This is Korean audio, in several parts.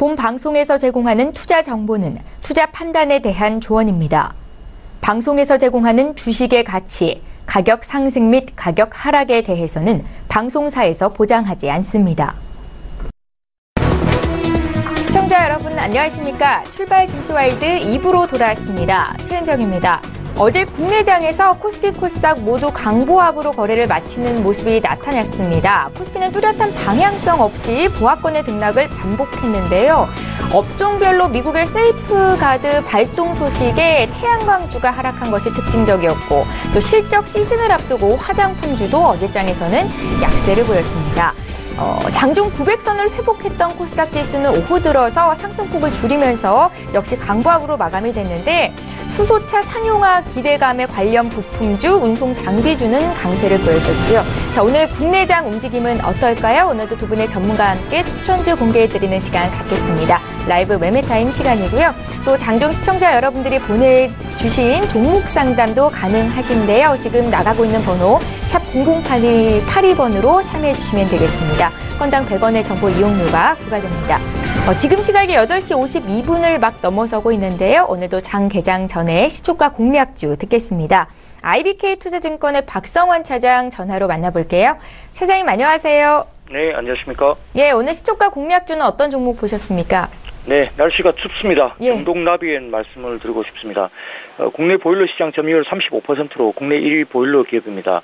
본 방송에서 제공하는 투자 정보는 투자 판단에 대한 조언입니다. 방송에서 제공하는 주식의 가치, 가격 상승 및 가격 하락에 대해서는 방송사에서 보장하지 않습니다. 시청자 여러분 안녕하십니까? 출발 증시와일드 2부로 돌아왔습니다. 최은정입니다. 어제 국내장에서 코스피, 코스닥 모두 강보합으로 거래를 마치는 모습이 나타났습니다. 코스피는 뚜렷한 방향성 없이 보합권의 등락을 반복했는데요. 업종별로 미국의 세이프가드 발동 소식에 태양광주가 하락한 것이 특징적이었고 또 실적 시즌을 앞두고 화장품주도 어제장에서는 약세를 보였습니다. 장중 900선을 회복했던 코스닥 지수는 오후 들어서 상승폭을 줄이면서 역시 강보합으로 마감이 됐는데 수소차 상용화 기대감에 관련 부품주, 운송 장비주는 강세를 보였었고요. 자, 오늘 국내장 움직임은 어떨까요? 오늘도 두 분의 전문가와 함께 추천주 공개해드리는 시간 갖겠습니다. 라이브 매매타임 시간이고요. 또 장중 시청자 여러분들이 보내주신 종목 상담도 가능하신데요. 지금 나가고 있는 번호 샵 0082번으로 참여해주시면 되겠습니다. 건당 100원의 정보 이용료가 부과됩니다. 지금 시각이 8시 52분을 막 넘어서고 있는데요. 오늘도 장 개장 전에 시초가 공략주 듣겠습니다. IBK투자증권의 박성환 차장 전화로 만나볼게요. 차장님 안녕하세요. 네, 안녕하십니까? 예, 오늘 시초가 공략주는 어떤 종목 보셨습니까? 네, 날씨가 춥습니다. 예. 경동나비엔 말씀을 드리고 싶습니다. 국내 보일러 시장 점유율 35%로 국내 1위 보일러 기업입니다.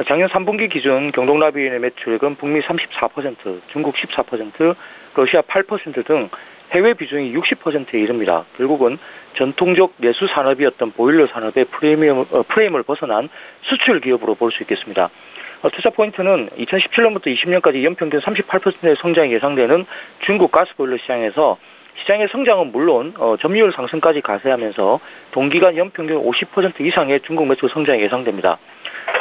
작년 3분기 기준 경동나비엔의 매출액은 북미 34%, 중국 14%, 러시아 8% 등 해외 비중이 60%에 이릅니다. 결국은 전통적 내수 산업이었던 보일러 산업의 프레임을 벗어난 수출 기업으로 볼 수 있겠습니다. 투자 포인트는 2017년부터 20년까지 연평균 38%의 성장이 예상되는 중국 가스보일러 시장에서 시장의 성장은 물론 점유율 상승까지 가세하면서 동기간 연평균 50% 이상의 중국 매출 성장이 예상됩니다.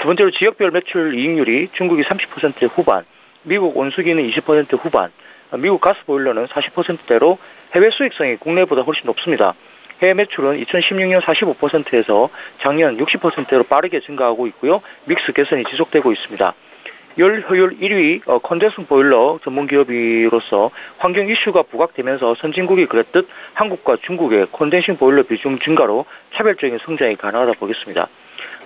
두 번째로 지역별 매출 이익률이 중국이 30% 후반, 미국 온수기는 20% 후반, 미국 가스보일러는 40%대로 해외 수익성이 국내보다 훨씬 높습니다. 해외 매출은 2016년 45%에서 작년 60%대로 빠르게 증가하고 있고요. 믹스 개선이 지속되고 있습니다. 열 효율 1위 컨덴서 보일러 전문기업으로서 환경 이슈가 부각되면서 선진국이 그랬듯 한국과 중국의 컨덴싱 보일러 비중 증가로 차별적인 성장이 가능하다 보겠습니다.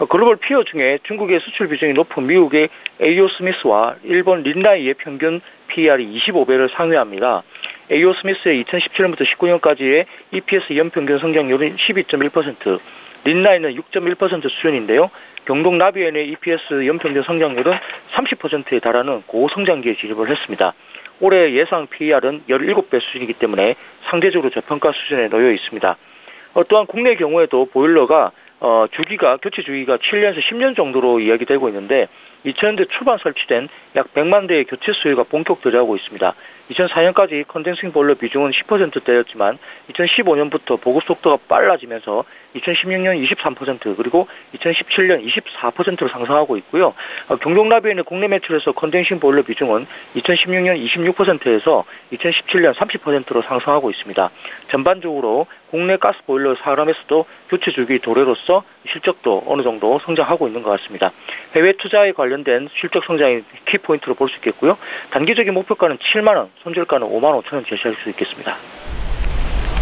글로벌 피어 중에 중국의 수출 비중이 높은 미국의 에이오 스미스와 일본 린나이의 평균 PER이 25배를 상회합니다. 에이오 스미스의 2017년부터 19년까지의 EPS 연평균 성장률은 12.1%, 린나이는 6.1% 수준인데요. 경동나비엔의 EPS 연평균 성장률은 30%에 달하는 고성장기에 진입을 했습니다. 올해 예상 PER은 17배 수준이기 때문에 상대적으로 저평가 수준에 놓여 있습니다. 또한 국내 경우에도 보일러가 교체 주기가 7년에서 10년 정도로 이야기되고 있는데 2000년대 초반 설치된 약 100만 대의 교체 수요가 본격 들어가고 있습니다. 2004년까지 컨덴싱 보일러 비중은 10%대였지만 2015년부터 보급 속도가 빨라지면서 2016년 23% 그리고 2017년 24%로 상승하고 있고요. 경동나비엔의 국내 매출에서 컨덴싱 보일러 비중은 2016년 26%에서 2017년 30%로 상승하고 있습니다. 전반적으로 국내 가스 보일러 사람에서도 교체 주기 도래로서 실적도 어느 정도 성장하고 있는 것 같습니다. 해외 투자에 관련된 실적 성장이 키포인트로 볼 수 있겠고요. 단기적인 목표가는 7만 원, 손절가는 5만 5천 원 제시할 수 있겠습니다.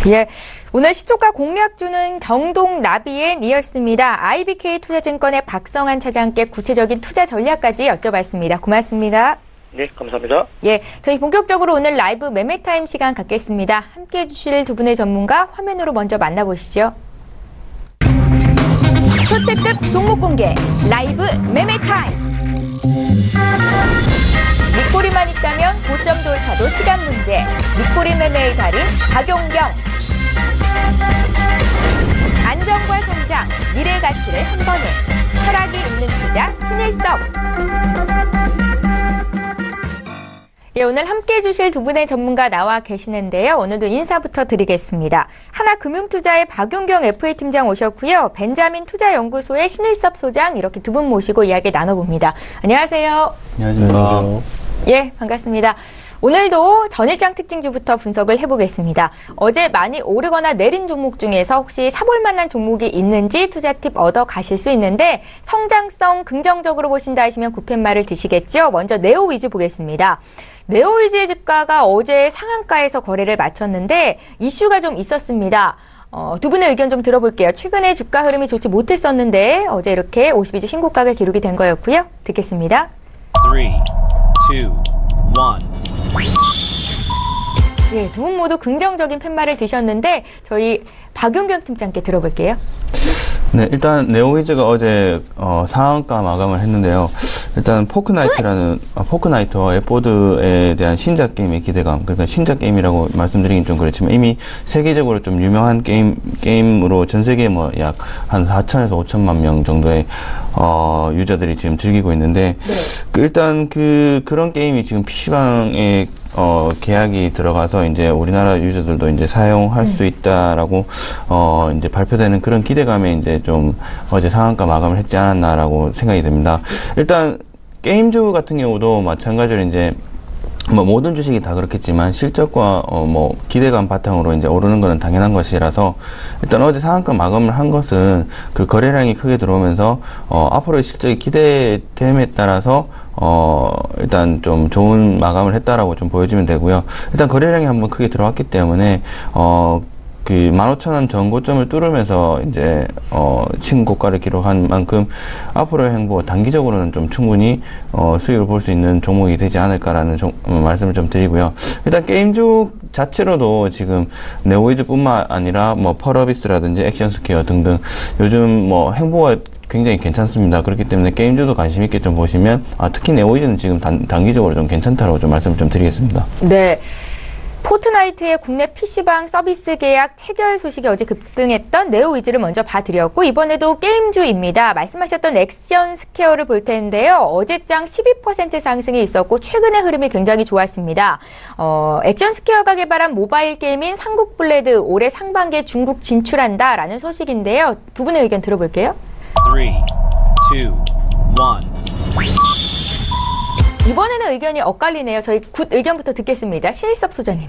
예, 오늘 시초가 공략주는 경동나비엔이었습니다. IBK투자증권의 박성환 차장께 구체적인 투자 전략까지 여쭤봤습니다. 고맙습니다. 네, 감사합니다. 예, 저희 본격적으로 오늘 라이브 매매타임 시간 갖겠습니다. 함께해 주실 두 분의 전문가 화면으로 먼저 만나보시죠. 초특급 종목 공개 라이브 매매타임. 밑꼬리만 있다면 고점 돌파도 시간 문제. 밑꼬리 매매의 달인 박용경. 안정과 성장, 미래 가치를 한 번에. 철학이 있는 투자 신일섭. 예, 오늘 함께해 주실 두 분의 전문가 나와 계시는데요. 오늘도 인사부터 드리겠습니다. 하나금융투자의 박용경 FA팀장 오셨고요. 벤자민 투자연구소의 신일섭 소장 이렇게 두 분 모시고 이야기 나눠봅니다. 안녕하세요. 안녕하세요. 예, 반갑습니다. 오늘도 전일장 특징주부터 분석을 해보겠습니다. 어제 많이 오르거나 내린 종목 중에서 혹시 사볼 만한 종목이 있는지 투자 팁 얻어 가실 수 있는데 성장성 긍정적으로 보신다 하시면 구펜말을 드시겠죠. 먼저 네오 위주 보겠습니다. 네오위즈의 주가가 어제 상한가에서 거래를 마쳤는데 이슈가 좀 있었습니다. 두 분의 의견 좀 들어볼게요. 최근에 주가 흐름이 좋지 못했었는데 어제 이렇게 52주 신고가가 기록이 된 거였고요. 듣겠습니다. 3, 2, 1. 예, 두 분 모두 긍정적인 팻말을 드셨는데 저희 박용경 팀장께 들어볼게요. 네, 일단 네오위즈가 어제 상한가 마감을 했는데요. 일단 포크나이트와 웹보드에 대한 신작 게임의 기대감, 그러니까 신작 게임이라고 말씀드리긴 좀 그렇지만 이미 세계적으로 좀 유명한 게임으로 전 세계에 뭐 약 한 4천에서 5천만 명 정도의 유저들이 지금 즐기고 있는데 일단 그런 게임이 지금 PC방에 계약이 들어가서 이제 우리나라 유저들도 이제 사용할 수 있다라고 이제 발표되는 그런 기대감에 이제 좀 어제 상한가 마감을 했지 않았나라고 생각이 됩니다. 일단 게임주 같은 경우도 마찬가지로 이제 뭐 모든 주식이 다 그렇겠지만 실적과 뭐 기대감 바탕으로 이제 오르는 것은 당연한 것이라서 일단 어제 상한가 마감을 한 것은 그 거래량이 크게 들어오면서 앞으로의 실적이 기대됨에 따라서 일단 좀 좋은 마감을 했다라고 좀 보여지면 되고요. 일단 거래량이 한번 크게 들어왔기 때문에 그 15,000원 전고점을 뚫으면서 이제 신고가를 기록한 만큼 앞으로의 행보 단기적으로는 좀 충분히 수익을 볼 수 있는 종목이 되지 않을까라는 말씀을 좀 드리고요. 일단 게임주 자체로도 지금 네오위즈뿐만 아니라 뭐 펄어비스라든지 액션스퀘어 등등 요즘 뭐 행보가 굉장히 괜찮습니다. 그렇기 때문에 게임주도 관심 있게 좀 보시면 특히 네오위즈는 지금 단기적으로 좀 괜찮다고 좀 말씀을 좀 드리겠습니다. 네. 포트나이트의 국내 PC방 서비스 계약 체결 소식이 어제 급등했던 네오위즈를 먼저 봐드렸고 이번에도 게임주입니다. 말씀하셨던 액션 스퀘어를 볼 텐데요. 어제장 12% 상승이 있었고 최근의 흐름이 굉장히 좋았습니다. 액션 스퀘어가 개발한 모바일 게임인 삼국블레드 올해 상반기에 중국 진출한다라는 소식인데요. 두 분의 의견 들어볼게요. 3, 2, 1. 이번에는 의견이 엇갈리네요. 저희 굿 의견부터 듣겠습니다. 신일섭 소장님.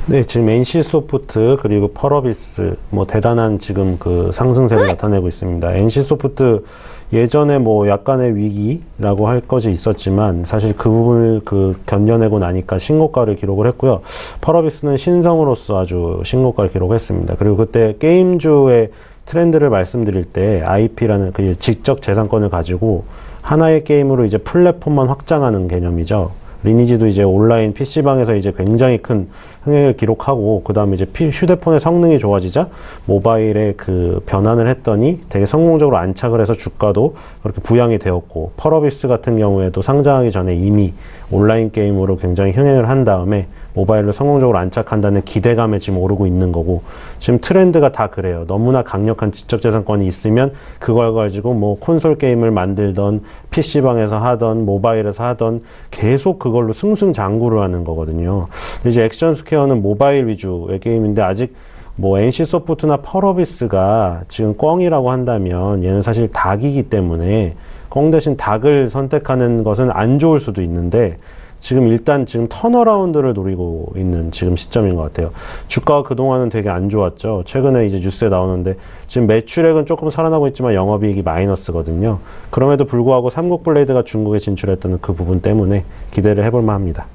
네, 지금 NC소프트 그리고 펄어비스 뭐 대단한 지금 그 상승세를 나타내고 있습니다. NC소프트 예전에 뭐 약간의 위기라고 할 것이 있었지만 사실 그 부분을 견뎌내고 나니까 신고가를 기록을 했고요. 펄어비스는 신성으로서 아주 신고가를 기록했습니다. 그리고 그때 게임주의 트렌드를 말씀드릴 때 IP라는 그 지적 재산권을 가지고 하나의 게임으로 이제 플랫폼만 확장하는 개념이죠. 리니지도 이제 온라인 PC방에서 이제 굉장히 큰 흥행을 기록하고, 그 다음에 이제 휴대폰의 성능이 좋아지자 모바일에 그 변환을 했더니 되게 성공적으로 안착을 해서 주가도 그렇게 부양이 되었고, 펄어비스 같은 경우에도 상장하기 전에 이미 온라인 게임으로 굉장히 흥행을 한 다음에 모바일로 성공적으로 안착한다는 기대감에 지금 오르고 있는 거고, 지금 트렌드가 다 그래요. 너무나 강력한 지적재산권이 있으면 그걸 가지고 뭐 콘솔 게임을 만들던 PC방에서 하던 모바일에서 하던 계속 그걸로 승승장구를 하는 거거든요. 이제 액션 스퀘어는 모바일 위주의 게임인데 아직 뭐 NC소프트나 펄어비스가 지금 꽝이라고 한다면 얘는 사실 닭이기 때문에 꽝 대신 닭을 선택하는 것은 안 좋을 수도 있는데, 지금 일단 지금 턴어라운드를 노리고 있는 지금 시점인 것 같아요. 주가가 그동안은 되게 안 좋았죠. 최근에 이제 뉴스에 나오는데 지금 매출액은 조금 살아나고 있지만 영업이익이 마이너스거든요. 그럼에도 불구하고 삼국블레이드가 중국에 진출했다는 그 부분 때문에 기대를 해볼 만합니다.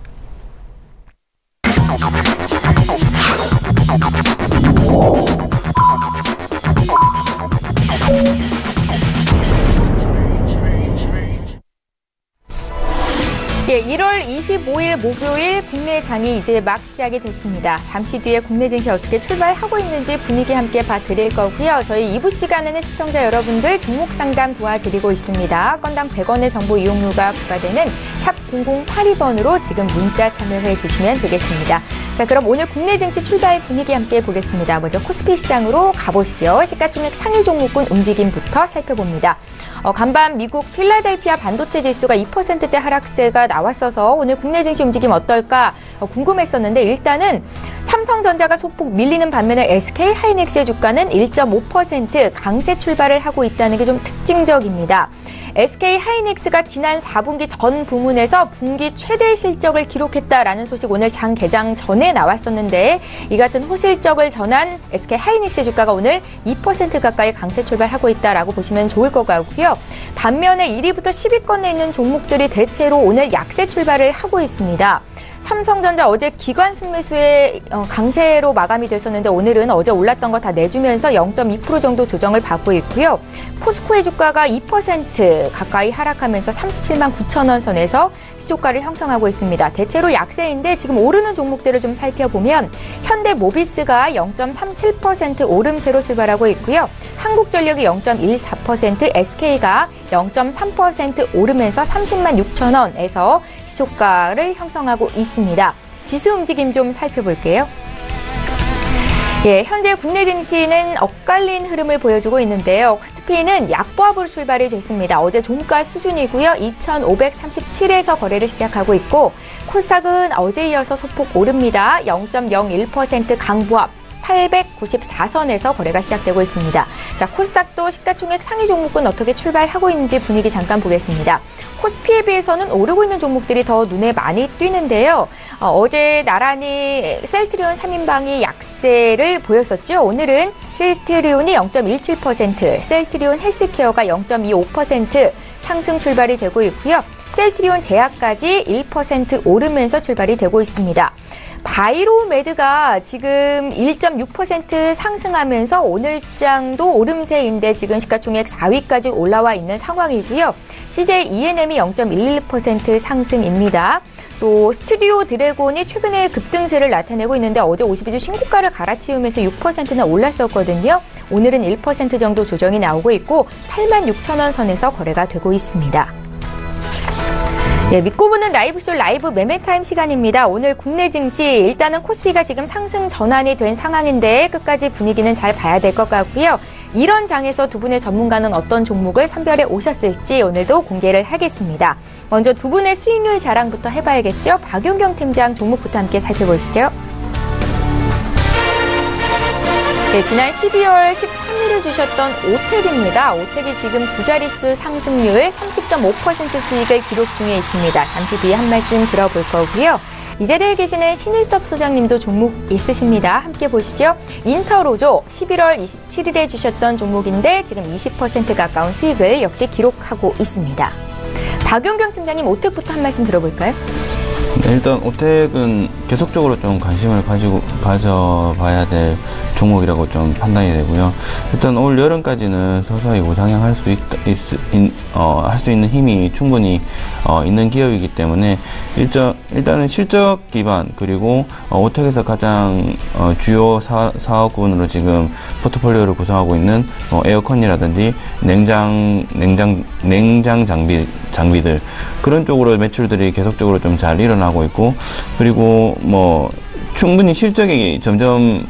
예, 1월 25일 목요일 국내 장이 이제 막 시작이 됐습니다. 잠시 뒤에 국내 증시 어떻게 출발하고 있는지 분위기 함께 봐드릴 거고요. 저희 2부 시간에는 시청자 여러분들 종목 상담 도와드리고 있습니다. 건당 100원의 정보 이용료가 부과되는 샵 0082번으로 지금 문자 참여해 주시면 되겠습니다. 자, 그럼 오늘 국내 증시 출발 분위기 함께 보겠습니다. 먼저 코스피 시장으로 가보시죠. 시가총액 상위 종목군 움직임부터 살펴봅니다. 간밤 미국 필라델피아 반도체 지수가 2%대 하락세가 나왔어서 오늘 국내 증시 움직임 어떨까 궁금했었는데, 일단은 삼성전자가 소폭 밀리는 반면에 SK 하이닉스의 주가는 1.5% 강세 출발을 하고 있다는 게 좀 특징적입니다. SK 하이닉스가 지난 4분기 전 부문에서 분기 최대 실적을 기록했다라는 소식 오늘 장 개장 전에 나왔었는데, 이 같은 호실적을 전한 SK 하이닉스 주가가 오늘 2% 가까이 강세 출발하고 있다라고 보시면 좋을 것 같고요. 반면에 1위부터 10위권에 있는 종목들이 대체로 오늘 약세 출발을 하고 있습니다. 삼성전자 어제 기관 순매수의 강세로 마감이 됐었는데 오늘은 어제 올랐던 거 다 내주면서 0.2% 정도 조정을 받고 있고요. 포스코의 주가가 2% 가까이 하락하면서 37만 9천 원 선에서 시초가를 형성하고 있습니다. 대체로 약세인데 지금 오르는 종목들을 좀 살펴보면 현대모비스가 0.37% 오름세로 출발하고 있고요. 한국전력이 0.14%, SK가 0.3% 오르면서 30만 6천 원에서 시초가를 형성하고 있습니다. 지수 움직임 좀 살펴볼게요. 예, 현재 국내 증시는 엇갈린 흐름을 보여주고 있는데요. 코스피는 약보합으로 출발이 됐습니다. 어제 종가 수준이고요. 2,537에서 거래를 시작하고 있고 코스닥은 어제 이어서 소폭 오릅니다. 0.01% 강보합 894선에서 거래가 시작되고 있습니다. 자, 코스닥도 시가총액 상위 종목은 어떻게 출발하고 있는지 분위기 잠깐 보겠습니다. 코스피에 비해서는 오르고 있는 종목들이 더 눈에 많이 띄는데요. 어제 나란히 셀트리온 3인방이 약세를 보였었죠. 오늘은 셀트리온이 0.17%, 셀트리온 헬스케어가 0.25% 상승 출발이 되고 있고요. 셀트리온 제약까지 1% 오르면서 출발이 되고 있습니다. 바이로메드가 지금 1.6% 상승하면서 오늘장도 오름세인데 지금 시가총액 4위까지 올라와 있는 상황이고요. CJ ENM이 0.11% 상승입니다. 또 스튜디오 드래곤이 최근에 급등세를 나타내고 있는데 어제 52주 신고가를 갈아치우면서 6%나 올랐었거든요. 오늘은 1% 정도 조정이 나오고 있고 86,000원 선에서 거래가 되고 있습니다. 네, 믿고 보는 라이브쇼 라이브 매매타임 시간입니다. 오늘 국내 증시 일단은 코스피가 지금 상승 전환이 된 상황인데 끝까지 분위기는 잘 봐야 될 것 같고요. 이런 장에서 두 분의 전문가는 어떤 종목을 선별해 오셨을지 오늘도 공개를 하겠습니다. 먼저 두 분의 수익률 자랑부터 해봐야겠죠. 박용경 팀장 종목부터 함께 살펴보시죠. 네, 지난 12월 13일에 주셨던 오텍입니다. 오텍이 지금 두 자릿수 상승률 30.5% 수익을 기록 중에 있습니다. 잠시 뒤에 한 말씀 들어볼 거고요. 이 자리에 계시는 신일섭 소장님도 종목 있으십니다. 함께 보시죠. 인터로조 11월 27일에 주셨던 종목인데 지금 20% 가까운 수익을 역시 기록하고 있습니다. 박용경 팀장님 오텍부터 한 말씀 들어볼까요? 네, 일단 오텍은 계속적으로 좀 관심을 가져봐야 될 종목이라고 좀 판단이 되고요. 일단 올 여름까지는 서서히 우상향할 할 수 있는 힘이 충분히 있는 기업이기 때문에 일단은 실적 기반 그리고 오텍에서 가장 주요 사업군으로 지금 포트폴리오를 구성하고 있는 에어컨이라든지 냉장 장비들 그런 쪽으로 매출들이 계속적으로 좀 잘 일어나고 있고 그리고 충분히 실적이 점점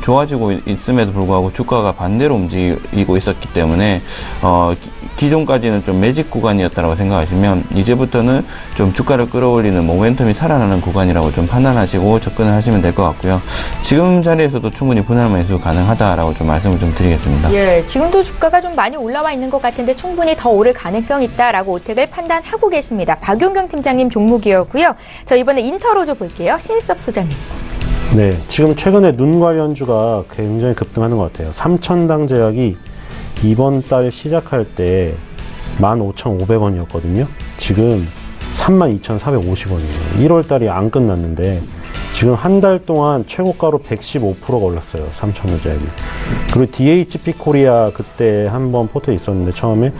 좋아지고 있음에도 불구하고 주가가 반대로 움직이고 있었기 때문에 기존까지는 좀 매직 구간이었다고 생각하시면 이제부터는 좀 주가를 끌어올리는 모멘텀이 살아나는 구간이라고 좀 판단하시고 접근을 하시면 될 것 같고요. 지금 자리에서도 충분히 분할 매수 가능하다라고 좀 말씀을 좀 드리겠습니다. 예, 지금도 주가가 좀 많이 올라와 있는 것 같은데 충분히 더 오를 가능성이 있다라고 오텍을 판단하고 계십니다. 박용경 팀장님 종목이었고요. 저 이번에 인터로조 볼게요. 신일섭 소장님. 네, 지금 최근에 눈 관련주가 굉장히 급등하는 것 같아요. 삼천당 제약이 이번 달 시작할 때 15,500원이었거든요. 지금 32,450원이에요. 1월 달이 안 끝났는데 지금 한 달 동안 최고가로 115%가 올랐어요. 삼천당 제약이. 그리고 DHP 코리아 그때 한번 포트에 있었는데 처음에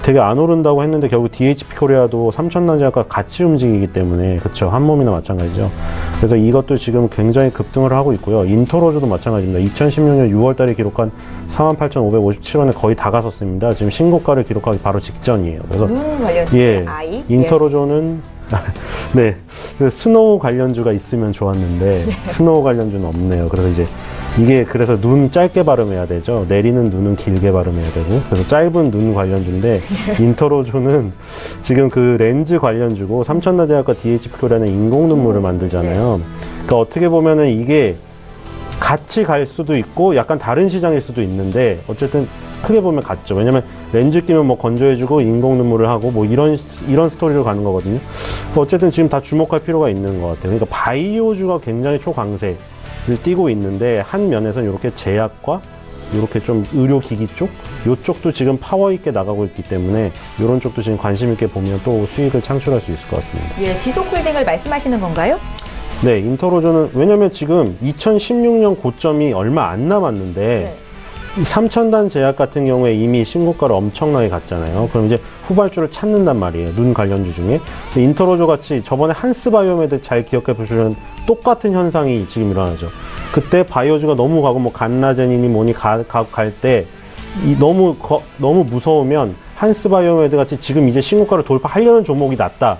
되게 안 오른다고 했는데 결국 DHP 코리아도 삼천당 제약과 같이 움직이기 때문에 그쵸, 한 몸이나 마찬가지죠. 그래서 이것도 지금 굉장히 급등을 하고 있고요. 인터로조도 마찬가지입니다. 2016년 6월 달에 기록한 48,557원에 거의 다 갔었습니다. 지금 신고가를 기록하기 바로 직전이에요. 그래서 눈 관련주 아이. 인터로조는 네, 그 스노우 관련주가 있으면 좋았는데 스노우 관련주는 없네요. 그래서 이제 이게 그래서 눈 짧게 발음해야 되죠. 내리는 눈은 길게 발음해야 되고 그래서 짧은 눈 관련주인데 인터로조는 지금 그 렌즈 관련주고 삼천다대학과 DHP코리아는 인공 눈물을 만들잖아요. 그러니까 어떻게 보면은 이게 같이 갈 수도 있고 약간 다른 시장일 수도 있는데 어쨌든 크게 보면 같죠. 왜냐면 렌즈 끼면 건조해주고 인공 눈물을 하고 이런 스토리로 가는 거거든요. 어쨌든 지금 다 주목할 필요가 있는 것 같아요. 그러니까 바이오주가 굉장히 초강세를 띠고 있는데 한 면에서는 이렇게 제약과 이렇게 좀 의료기기 쪽, 요쪽도 지금 파워 있게 나가고 있기 때문에 이런 쪽도 지금 관심 있게 보면 또 수익을 창출할 수 있을 것 같습니다. 예, 지속홀딩을 말씀하시는 건가요? 네, 인터로조는 왜냐면 지금 2016년 고점이 얼마 안 남았는데 네. 3000단 제약 같은 경우에 이미 신고가를 엄청나게 갔잖아요. 그럼 이제 후발주를 찾는단 말이에요. 눈 관련주 중에. 인터로조 같이 저번에 한스바이오메드 잘 기억해 보시면 똑같은 현상이 지금 일어나죠. 그때 바이오주가 너무 가고 뭐 간라젠이니 뭐니 갈 때 너무 무서우면 한스바이오메드 같이 지금 이제 신고가를 돌파하려는 종목이 낫다.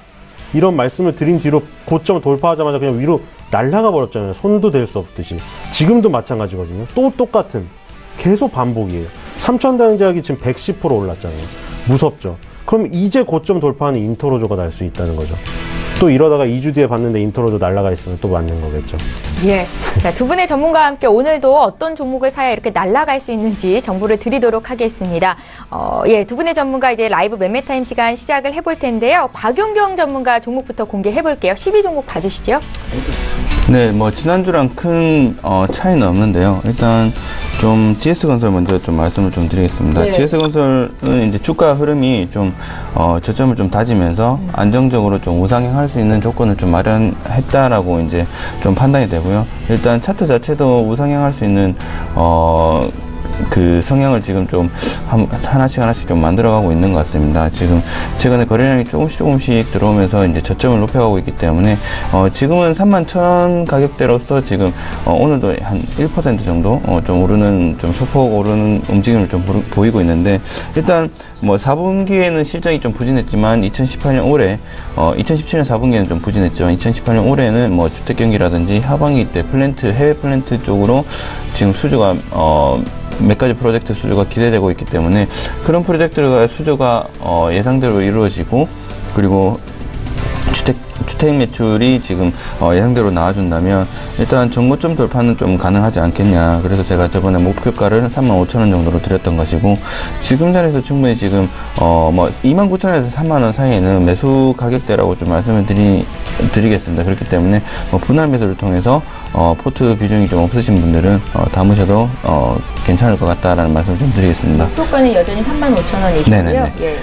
이런 말씀을 드린 뒤로 고점 돌파하자마자 그냥 위로 날아가 버렸잖아요. 손도 댈 수 없듯이. 지금도 마찬가지거든요. 또 똑같은. 계속 반복이에요. 3000단 제약이 지금 110% 올랐잖아요. 무섭죠. 그럼 이제 고점 돌파하는 인터로조가 날 수 있다는 거죠. 또 이러다가 2주 뒤에 봤는데 인터로조 날아가 있으면 또 맞는 거겠죠. 예. 자, 두 분의 전문가와 함께 오늘도 어떤 종목을 사야 이렇게 날아갈 수 있는지 정보를 드리도록 하겠습니다. 예, 두 분의 전문가 이제 라이브 매매타임 시간 시작을 해볼 텐데요. 박용경 전문가 종목부터 공개해 볼게요. 12종목 봐주시죠. 네, 뭐 지난주랑 큰 차이는 없는데요. 일단 좀 GS건설 먼저 좀 말씀을 좀 드리겠습니다. 네. GS건설은 이제 주가 흐름이 좀 저점을 좀 다지면서 안정적으로 좀 우상향할 수 있는 조건을 좀 마련했다라고 이제 좀 판단이 되고요. 일단 차트 자체도 우상향할 수 있는 그 성향을 지금 좀 하나씩 좀 만들어가고 있는 것 같습니다. 지금 최근에 거래량이 조금씩 들어오면서 이제 저점을 높여가고 있기 때문에 지금은 31,000원 가격대로서 지금 오늘도 한 1% 정도 좀 오르는 좀 소폭 오르는 움직임을 좀 보이고 있는데 일단 뭐 4분기에는 실적이 좀 부진했지만 2018년 올해 2017년 4분기에는 좀 부진했지만 2018년 올해는 뭐 주택 경기라든지 하반기 때 해외 플랜트 쪽으로 지금 수주가 몇 가지 프로젝트 수주가 기대되고 있기 때문에 그런 프로젝트가 수주가 예상대로 이루어지고 그리고 주택 매출이 지금 예상대로 나와준다면 일단 전고점 돌파는 좀 가능하지 않겠냐. 그래서 제가 저번에 목표가를 35,000원 정도로 드렸던 것이고 지금 자리에서 충분히 지금 뭐 29,000원에서 3만원 사이에는 매수 가격대라고 좀 말씀을 드리겠습니다. 그렇기 때문에 분할 매수를 통해서 포트 비중이 좀 없으신 분들은 담으셔도 괜찮을 것 같다라는 말씀을 좀 드리겠습니다. 목표가는 여전히 35,000원이시고요. 네네네. 예.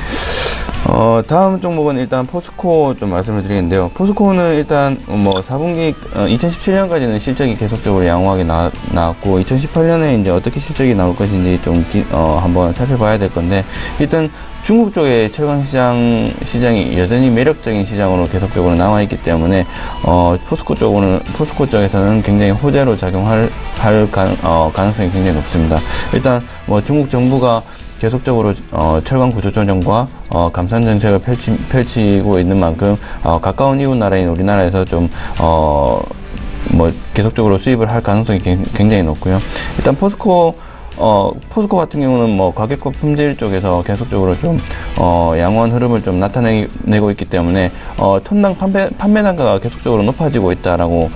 다음 종목은 일단 포스코 좀 말씀을 드리겠는데요. 포스코는 일단 뭐 4분기 2017년까지는 실적이 계속적으로 양호하게 나왔고 2018년에 이제 어떻게 실적이 나올 것인지 좀 한번 살펴봐야 될 건데 일단 중국 쪽의 철강 시장이 여전히 매력적인 시장으로 계속적으로 나와 있기 때문에 포스코 쪽에서는 굉장히 호재로 작용할 가능성이 굉장히 높습니다. 일단 뭐 중국 정부가 계속적으로 철강 구조 조정과 감산 정책을 펼치고 있는 만큼 가까운 이웃 나라인 우리나라에서 좀 뭐 계속적으로 수입을 할 가능성이 굉장히 높고요. 일단 포스코 같은 경우는 뭐 가격과 품질 쪽에서 계속적으로 좀 양호한 흐름을 좀 나타내고 있기 때문에 톤당 판매 단가가 계속적으로 높아지고 있다라고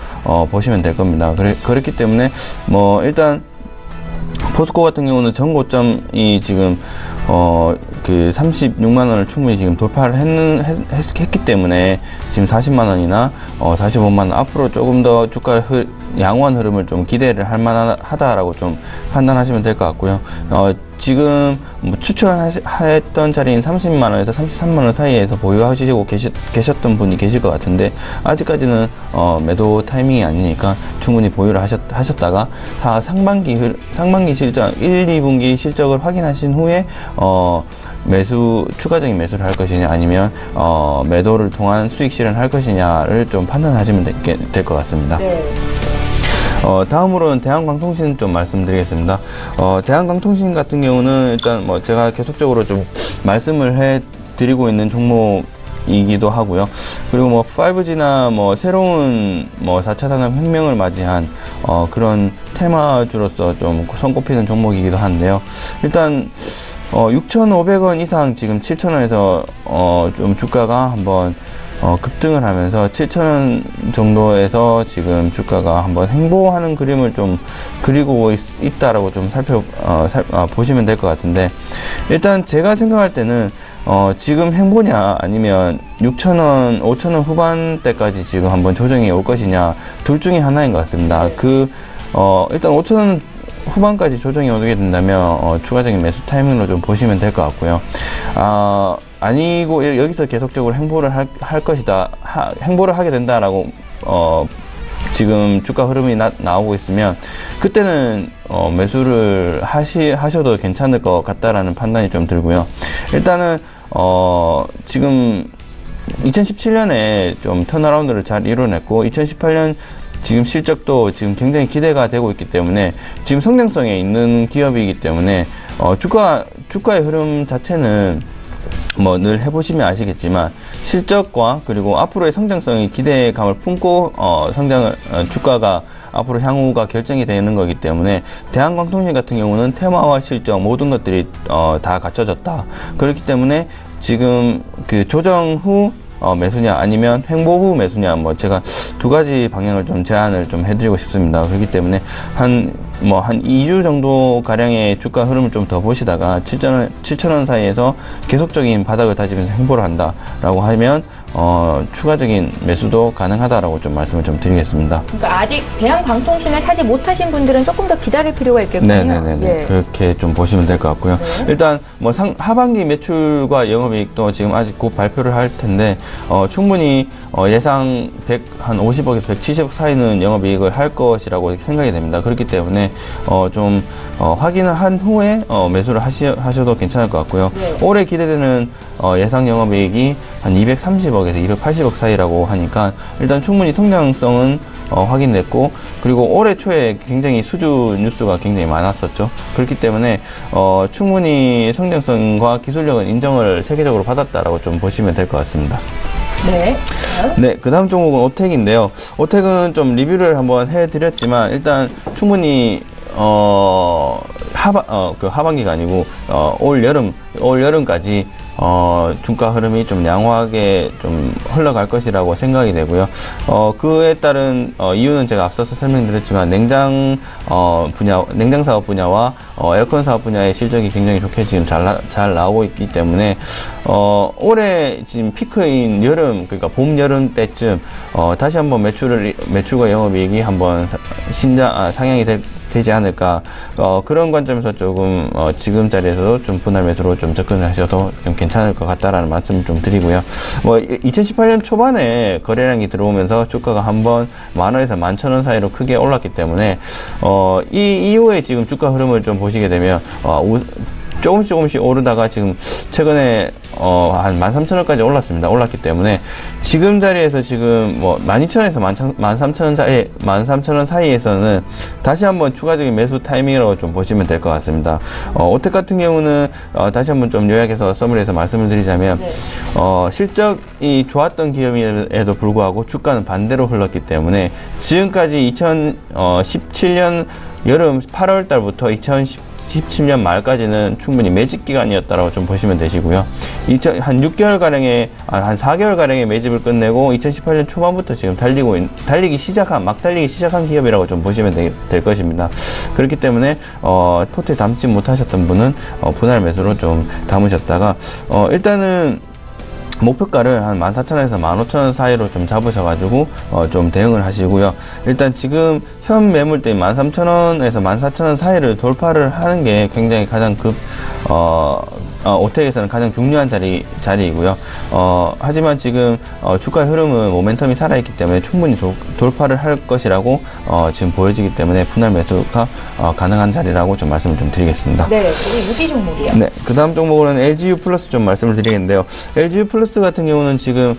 보시면 될 겁니다. 그렇기 때문에 뭐 일단 포스코 같은 경우는 전고점이 지금 그 36만 원을 충분히 지금 돌파를 했기 때문에 지금 40만 원이나 45만 원 앞으로 조금 더 주가 양호한 흐름을 좀 기대를 할 만하다라고 좀 판단하시면 될 것 같고요. 지금 뭐 추천했던 자리인 30만 원에서 33만 원 사이에서 보유하시고 계셨던 분이 계실 것 같은데 아직까지는 매도 타이밍이 아니니까 충분히 보유를 하셨다가 다 상반기 실적 1, 2분기 실적을 확인하신 후에 추가적인 매수를 할 것이냐 아니면 매도를 통한 수익 실현할 것이냐를 좀 판단하시면 될 것 같습니다. 네. 다음으로는 대한광통신 좀 말씀드리겠습니다. 대한광통신 같은 경우는 일단 뭐 제가 계속적으로 좀 말씀을 해드리고 있는 종목이기도 하고요. 그리고 뭐 5G나 뭐 새로운 뭐 4차 산업혁명을 맞이한 그런 테마주로서 좀 손꼽히는 종목이기도 한데요. 일단 6,500원 이상 지금 7,000원에서 좀 주가가 한번 급등을 하면서 7,000원 정도에서 지금 주가가 한번 횡보하는 그림을 좀 그리고 있다라고 좀 보시면 될 것 같은데 일단 제가 생각할 때는 지금 횡보냐 아니면 6,000원, 5,000원 후반대까지 지금 한번 조정이 올 것이냐 둘 중에 하나인 것 같습니다. 일단 5,000원 후반까지 조정이 오게 된다면 추가적인 매수 타이밍으로 좀 보시면 될 것 같고요. 아니고 여기서 계속적으로 행보를 할 것이다, 행보를 하게 된다라고 지금 주가 흐름이 나오고 있으면 그때는 매수를 하셔도 괜찮을 것 같다라는 판단이 좀 들고요. 일단은 지금 2017년에 좀 턴어라운드를 잘 이뤄냈고 2018년 지금 실적도 지금 굉장히 기대가 되고 있기 때문에 지금 성장성에 있는 기업이기 때문에 주가의 흐름 자체는 뭐 늘 해보시면 아시겠지만 실적과 그리고 앞으로의 성장성이 기대감을 품고 주가가 앞으로 향후가 결정이 되는 거기 때문에 대한광통신 같은 경우는 테마와 실적 모든 것들이 다 갖춰졌다. 그렇기 때문에 지금 그 조정 후 매수냐 아니면 횡보 후 매수냐 뭐 제가 두 가지 방향을 좀 제안을 좀 해드리고 싶습니다. 그렇기 때문에 한 2주 정도 가량의 주가 흐름을 좀 더 보시다가 7,000원 사이에서 계속적인 바닥을 다지면서 횡보를 한다라고 하면 추가적인 매수도 가능하다라고 좀 말씀을 좀 드리겠습니다. 그러니까 아직 대한광통신을 사지 못하신 분들은 조금 더 기다릴 필요가 있겠군요. 네네네. 예. 그렇게 좀 보시면 될 것 같고요. 네. 일단 뭐 하반기 매출과 영업이익도 지금 아직 곧 발표를 할 텐데 충분히 예상 한 50억에서 170억 사이는 영업이익을 할 것이라고 생각이 됩니다. 그렇기 때문에 좀 확인을 한 후에 매수를 하셔도 괜찮을 것 같고요. 네. 올해 기대되는 예상 영업이익이 한 230억에서 280억 사이라고 하니까 일단 충분히 성장성은 확인됐고, 그리고 올해 초에 굉장히 수주 뉴스가 굉장히 많았었죠. 그렇기 때문에 충분히 성장성과 기술력은 인정을 세계적으로 받았다라고 좀 보시면 될 것 같습니다. 네. 네, 그 다음 종목은 오텍인데요. 오텍은 좀 리뷰를 한번 해드렸지만 일단 충분히 하반기가 아니고 올 여름까지 주가 흐름이 좀 양호하게 좀 흘러갈 것이라고 생각이 되고요. 그에 따른 이유는 제가 앞서서 설명드렸지만 냉장 사업 분야와 에어컨 사업 분야의 실적이 굉장히 좋게 지금 잘 나오고 있기 때문에 올해 지금 피크인 여름, 그러니까 봄 여름 때쯤 다시 한번 매출과 영업이익이 한번 상향이 되지 않을까, 그런 관점에서 조금 지금 자리에서도 좀 분할 매수로 좀 접근을 하셔도 좀 괜찮을 것 같다라는 말씀을 좀 드리고요. 2018년 초반에 거래량이 들어오면서 주가가 한번 10,000원에서 11,000원 사이로 크게 올랐기 때문에 이 이후에 지금 주가 흐름을 좀 보시게 되면 조금씩 오르다가 지금 최근에 한 13,000원까지 올랐기 때문에 지금 자리에서 지금 12,000원에서 13,000원 사이에서는 다시 한번 추가적인 매수 타이밍이라고 좀 보시면 될 것 같습니다. 오텍 같은 경우는 다시 한번 좀 요약해서 서머리해서 말씀을 드리자면 실적이 좋았던 기업임에도 불구하고 주가는 반대로 흘렀기 때문에 지금까지 2017년 여름 8월 달부터 2017년 말까지는 충분히 매집 기간이었다라고 좀 보시면 되시고요. 한 6개월가량의, 한 4개월가량의 매집을 끝내고 2018년 초반부터 지금 달리기 시작한 기업이라고 좀 보시면 될 것입니다. 그렇기 때문에, 포트에 담지 못하셨던 분은, 분할 매수로 좀 담으셨다가, 일단은, 목표가를 한 14,000원에서 15,000원 사이로 좀 잡으셔가지고 좀 대응을 하시고요. 일단 지금 현 매물대인 13,000원에서 14,000원 사이를 돌파를 하는 게 굉장히 가장 오텍에서는 가장 중요한 자리이고요. 하지만 지금 주가의 흐름은 모멘텀이 살아있기 때문에 충분히 돌파를 할 것이라고 지금 보여지기 때문에 분할 매수가 가능한 자리라고 좀 말씀을 좀 드리겠습니다. 네, 그리고 유지 종목이요. 네, 그 다음 종목은 LGU 플러스 좀 말씀을 드리겠는데요. LGU 플러스 같은 경우는 지금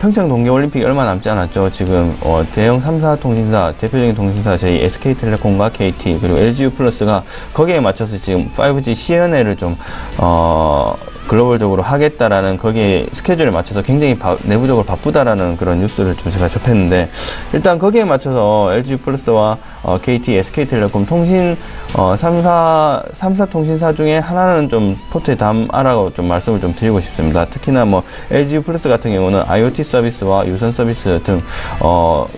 평창 동계올림픽이 얼마 남지 않았죠. 지금 대형 3사 통신사, 대표적인 통신사 저희 SK텔레콤과 KT 그리고 LGU 플러스가 거기에 맞춰서 지금 5G 시연회를 좀 글로벌적으로 하겠다라는 거기에 스케줄에 맞춰서 굉장히 내부적으로 바쁘다라는 그런 뉴스를 좀 제가 접했는데, 일단 거기에 맞춰서 LG 플러스와 KT, SK텔레콤 통신 3사 통신사 중에 하나는 좀 포트에 담아라고 좀 말씀을 좀 드리고 싶습니다. 특히나 LG 플러스 같은 경우는 IoT 서비스와 유선 서비스 등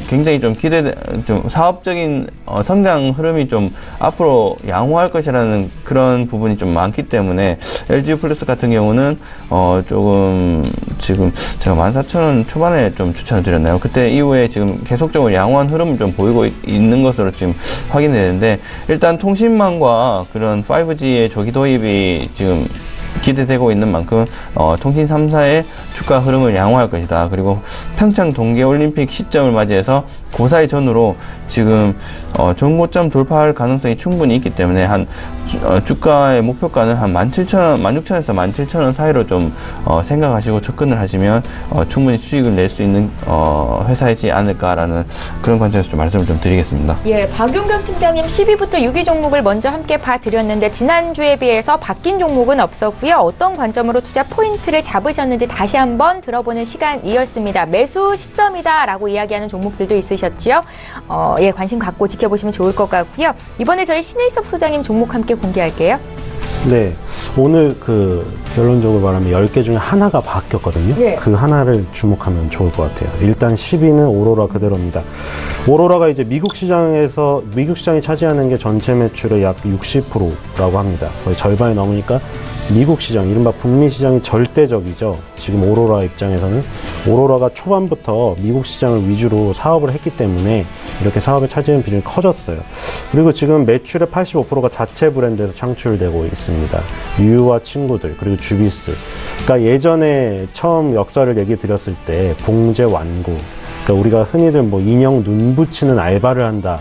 굉장히 좀 좀 사업적인 성장 흐름이 좀 앞으로 양호할 것이라는 그런 부분이 좀 많기 때문에 LG 플러스 같은 경우는 조금 지금 제가 14,000원 초반에 좀 추천을 드렸나요? 그때 이후에 지금 계속적으로 양호한 흐름을 좀 보이고 있는 것으로 지금 확인되는데, 일단 통신망과 그런 5G의 조기 도입이 지금 기대되고 있는 만큼 통신 3사의 주가 흐름을 양호할 것이다. 그리고 평창 동계올림픽 시점을 맞이해서 고사의 전후로 지금 전고점 돌파할 가능성이 충분히 있기 때문에 주가의 목표가는 한 17,000원, 16,000원에서 17,000원 사이로 좀 생각하시고 접근을 하시면 충분히 수익을 낼 수 있는 회사이지 않을까라는 그런 관점에서 좀 말씀을 좀 드리겠습니다. 예, 박용경 팀장님 10위부터 6위 종목을 먼저 함께 봐드렸는데 지난주에 비해서 바뀐 종목은 없었고요. 어떤 관점으로 투자 포인트를 잡으셨는지 다시 한번 들어보는 시간이었습니다. 매수 시점이다라고 이야기하는 종목들도 있으셨지요. 예, 관심 갖고 지켜보시면 좋을 것 같고요. 이번에 저희 신일섭 소장님 종목 함께 공개할게요. 네, 오늘 결론적으로 말하면 10개 중에 하나가 바뀌었거든요. 예. 그 하나를 주목하면 좋을 것 같아요. 일단 10위는 오로라 그대로입니다. 오로라가 이제 미국 시장이 차지하는 게 전체 매출의 약 60%라고 합니다. 거의 절반이 넘으니까 미국 시장, 이른바 북미 시장이 절대적이죠. 지금 오로라 입장에서는 오로라가 초반부터 미국 시장을 위주로 사업을 했기 때문에 이렇게 사업에 차지하는 비중이 커졌어요. 그리고 지금 매출의 85%가 자체 브랜드에서 창출되고 있습니다. 유유와 친구들, 그리고 주비스. 그러니까 예전에 처음 역사를 얘기 드렸을 때 봉제 완구, 그러니까 우리가 흔히들 뭐 인형 눈 붙이는 알바를 한다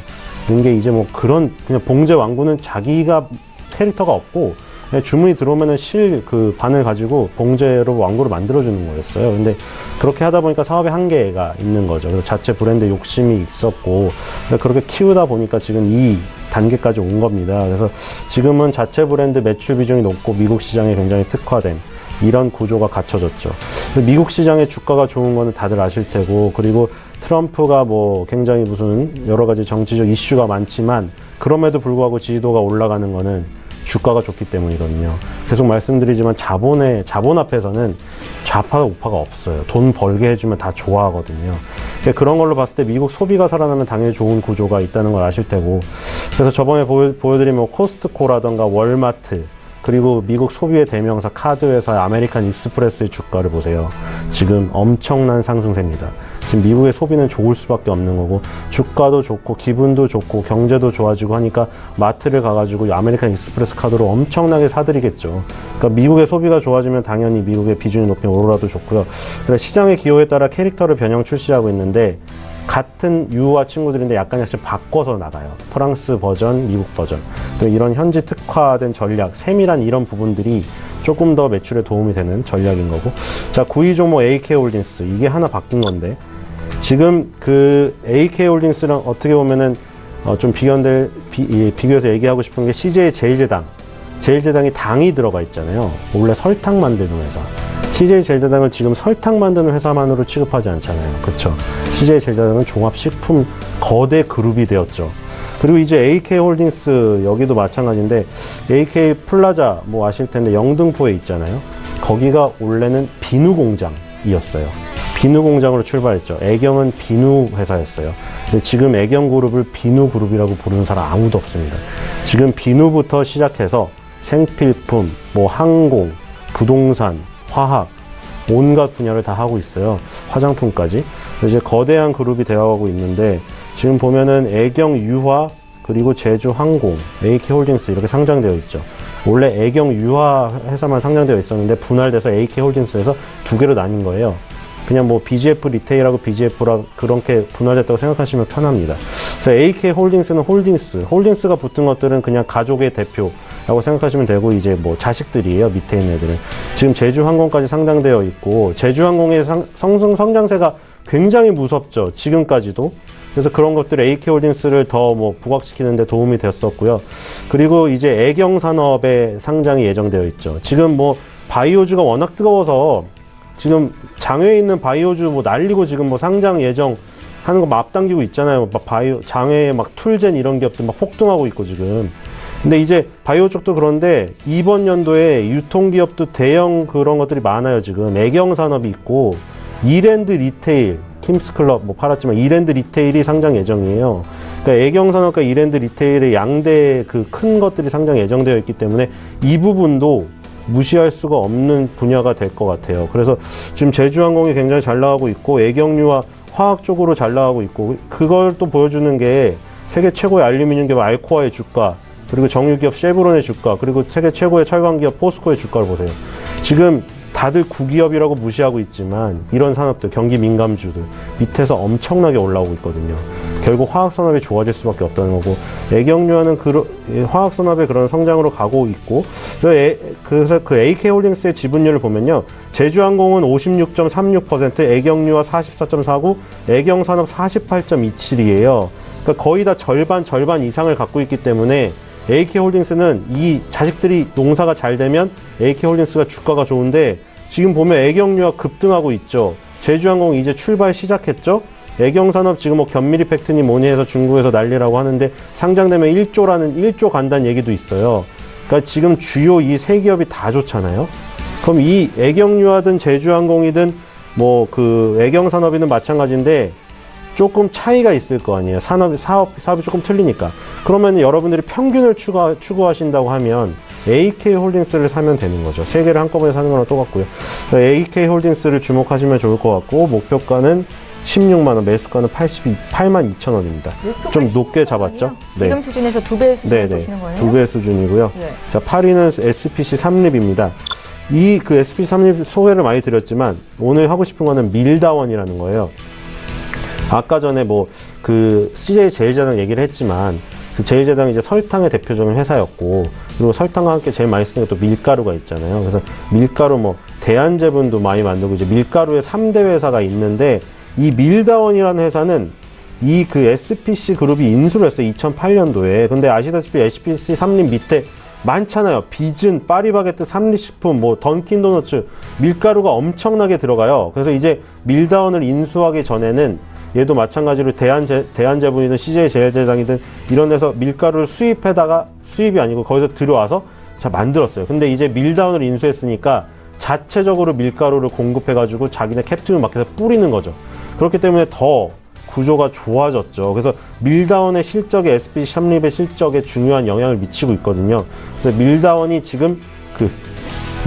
이런 게 이제 뭐 그냥 봉제 완구는 자기가 캐릭터가 없고 주문이 들어오면은 바늘 가지고 봉제로 완구를 만들어주는 거였어요. 근데 그렇게 하다 보니까 사업에 한계가 있는 거죠. 그래서 자체 브랜드 욕심이 있었고, 그렇게 키우다 보니까 지금 이 단계까지 온 겁니다. 그래서 지금은 자체 브랜드 매출 비중이 높고 미국 시장에 굉장히 특화된 이런 구조가 갖춰졌죠. 미국 시장의 주가가 좋은 거는 다들 아실 테고, 그리고 트럼프가 뭐 굉장히 무슨 여러 가지 정치적 이슈가 많지만 그럼에도 불구하고 지지도가 올라가는 거는 주가가 좋기 때문이거든요. 계속 말씀드리지만 자본 앞에서는 좌파가 우파가 없어요. 돈 벌게 해주면 다 좋아하거든요. 그러니까 그런 걸로 봤을 때 미국 소비가 살아나면 당연히 좋은 구조가 있다는 걸 아실 테고, 그래서 저번에 보여드린 코스트코라던가 월마트, 그리고 미국 소비의 대명사 카드회사 아메리칸 익스프레스의 주가를 보세요. 지금 엄청난 상승세입니다. 지금 미국의 소비는 좋을 수밖에 없는 거고, 주가도 좋고 기분도 좋고 경제도 좋아지고 하니까 마트를 가가지고 아메리칸 익스프레스 카드로 엄청나게 사들이겠죠. 그러니까 미국의 소비가 좋아지면 당연히 미국의 비중이 높은 오로라도 좋고요. 그래서 시장의 기호에 따라 캐릭터를 변형 출시하고 있는데, 같은 유와 친구들인데 약간씩 바꿔서 나가요. 프랑스 버전, 미국 버전. 또 이런 현지 특화된 전략, 세밀한 이런 부분들이 조금 더 매출에 도움이 되는 전략인 거고. 자, 9위 종목 AK홀딩스. 이게 하나 바뀐 건데, 지금 AK홀딩스랑 어떻게 보면은 좀 비교해서 얘기하고 싶은 게 CJ 제일제당이 당이 들어가 있잖아요. 원래 설탕 만드는 회사. CJ 제일제당을 지금 설탕 만드는 회사만으로 취급하지 않잖아요. 그렇죠? CJ 제일제당은 종합식품 거대 그룹이 되었죠. 그리고 이제 AK홀딩스 여기도 마찬가지인데, AK 플라자 뭐 아실 텐데 영등포에 있잖아요. 거기가 원래는 비누 공장이었어요. 비누 공장으로 출발했죠. 애경은 비누 회사였어요. 근데 지금 애경그룹을 비누그룹이라고 부르는 사람 아무도 없습니다. 지금 비누부터 시작해서 생필품, 뭐 항공, 부동산, 화학, 온갖 분야를 다 하고 있어요. 화장품까지. 이제 거대한 그룹이 되어가고 있는데, 지금 보면은 애경 유화, 그리고 제주 항공, AK홀딩스 이렇게 상장되어 있죠. 원래 애경 유화 회사만 상장되어 있었는데 분할돼서 AK홀딩스에서 두 개로 나뉜 거예요. 그냥 뭐 BGF 리테일하고 BGF라 그렇게 분할됐다고 생각하시면 편합니다. 그래서 AK홀딩스는 홀딩스가 붙은 것들은 그냥 가족의 대표라고 생각하시면 되고, 이제 뭐 자식들이에요. 밑에 있는 애들은. 지금 제주항공까지 상장되어 있고, 제주항공의 성장세가 굉장히 무섭죠. 지금까지도. 그래서 그런 것들 AK홀딩스를 더 뭐 부각시키는 데 도움이 됐었고요. 그리고 이제 애경산업의 상장이 예정되어 있죠. 지금 뭐 바이오주가 워낙 뜨거워서 지금 장외에 있는 바이오주 뭐 날리고 지금 뭐 상장 예정 하는 거 막 앞당기고 있잖아요. 막 장외에 막 툴젠 이런 기업들 막 폭등하고 있고 지금. 근데 이제 바이오 쪽도 그런데 이번 연도에 유통기업도 대형 그런 것들이 많아요. 지금 애경산업이 있고, 이랜드 리테일, 킴스클럽 뭐 팔았지만 이랜드 리테일이 상장 예정이에요. 그러니까 애경산업과 이랜드 리테일의 양대 그 큰 것들이 상장 예정되어 있기 때문에 이 부분도 무시할 수가 없는 분야가 될 것 같아요. 그래서 지금 제주항공이 굉장히 잘 나가고 있고, 애경유와 화학 쪽으로 잘 나가고 있고, 그걸 또 보여주는 게 세계 최고의 알루미늄 기업 알코아의 주가, 그리고 정유기업 쉐브론의 주가, 그리고 세계 최고의 철강기업 포스코의 주가를 보세요. 지금 다들 구기업이라고 무시하고 있지만 이런 산업들, 경기 민감주들 밑에서 엄청나게 올라오고 있거든요. 결국 화학산업이 좋아질 수밖에 없다는 거고, 애경유화는 화학산업의 그런 성장으로 가고 있고, 그래서 그 AK홀딩스의 지분율을 보면요, 제주항공은 56.36%, 애경유화 44.49%, 애경산업 48.27이에요. 그러니까 거의 다 절반 이상을 갖고 있기 때문에 AK홀딩스는 이 자식들이 농사가 잘 되면 AK홀딩스가 주가가 좋은데, 지금 보면 애경유화 급등하고 있죠. 제주항공 이제 출발 시작했죠. 애경산업 지금 뭐 견미리 팩트니 뭐니 해서 중국에서 난리라고 하는데 상장되면 1조 간다는 얘기도 있어요. 그러니까 지금 주요 이 세 기업이 다 좋잖아요. 그럼 이 애경유화든 제주항공이든 뭐 그 애경산업이든 마찬가지인데 조금 차이가 있을 거 아니에요. 사업이 조금 틀리니까. 그러면 여러분들이 평균을 추구하신다고 하면 AK홀딩스를 사면 되는 거죠. 세 개를 한꺼번에 사는 거랑 똑같고요. AK홀딩스를 주목하시면 좋을 것 같고, 목표가는 16만원, 매수가는 82,200,000원입니다. 좀 높게 잡았죠? 지금 네. 수준에서 2배 수준을 보시는 거예요? 2배 수준이고요. 네. 자, 8위는 SPC 삼립입니다. 그 SPC 삼립 소개를 많이 드렸지만, 오늘 하고 싶은 거는 밀다원이라는 거예요. 아까 전에 그 CJ 제일제당 얘기를 했지만, 그 제일제당이 이제 설탕의 대표적인 회사였고, 그리고 설탕과 함께 제일 많이 쓰는 게 또 밀가루가 있잖아요. 그래서 밀가루 대한제분도 많이 만들고, 이제 밀가루의 3대 회사가 있는데, 이 밀다원이라는 회사는 이 그 SPC 그룹이 인수를 했어요. 2008년도에. 근데 아시다시피 SPC 삼립 밑에 많잖아요. 비준, 파리바게뜨, 삼립식품, 던킨도너츠, 밀가루가 엄청나게 들어가요. 그래서 이제 밀다원을 인수하기 전에는 얘도 마찬가지로 대한제분이든 CJ 제일제당이든 이런 데서 밀가루를 수입이 아니고 거기서 들어와서 만들었어요. 근데 이제 밀다운을 인수했으니까 자체적으로 밀가루를 공급해가지고 자기네 캡틴 마켓에 뿌리는 거죠. 그렇기 때문에 더 구조가 좋아졌죠. 그래서 밀다운의 실적에 SPC 삼립의 실적에 중요한 영향을 미치고 있거든요. 그래서 밀다운이 지금 그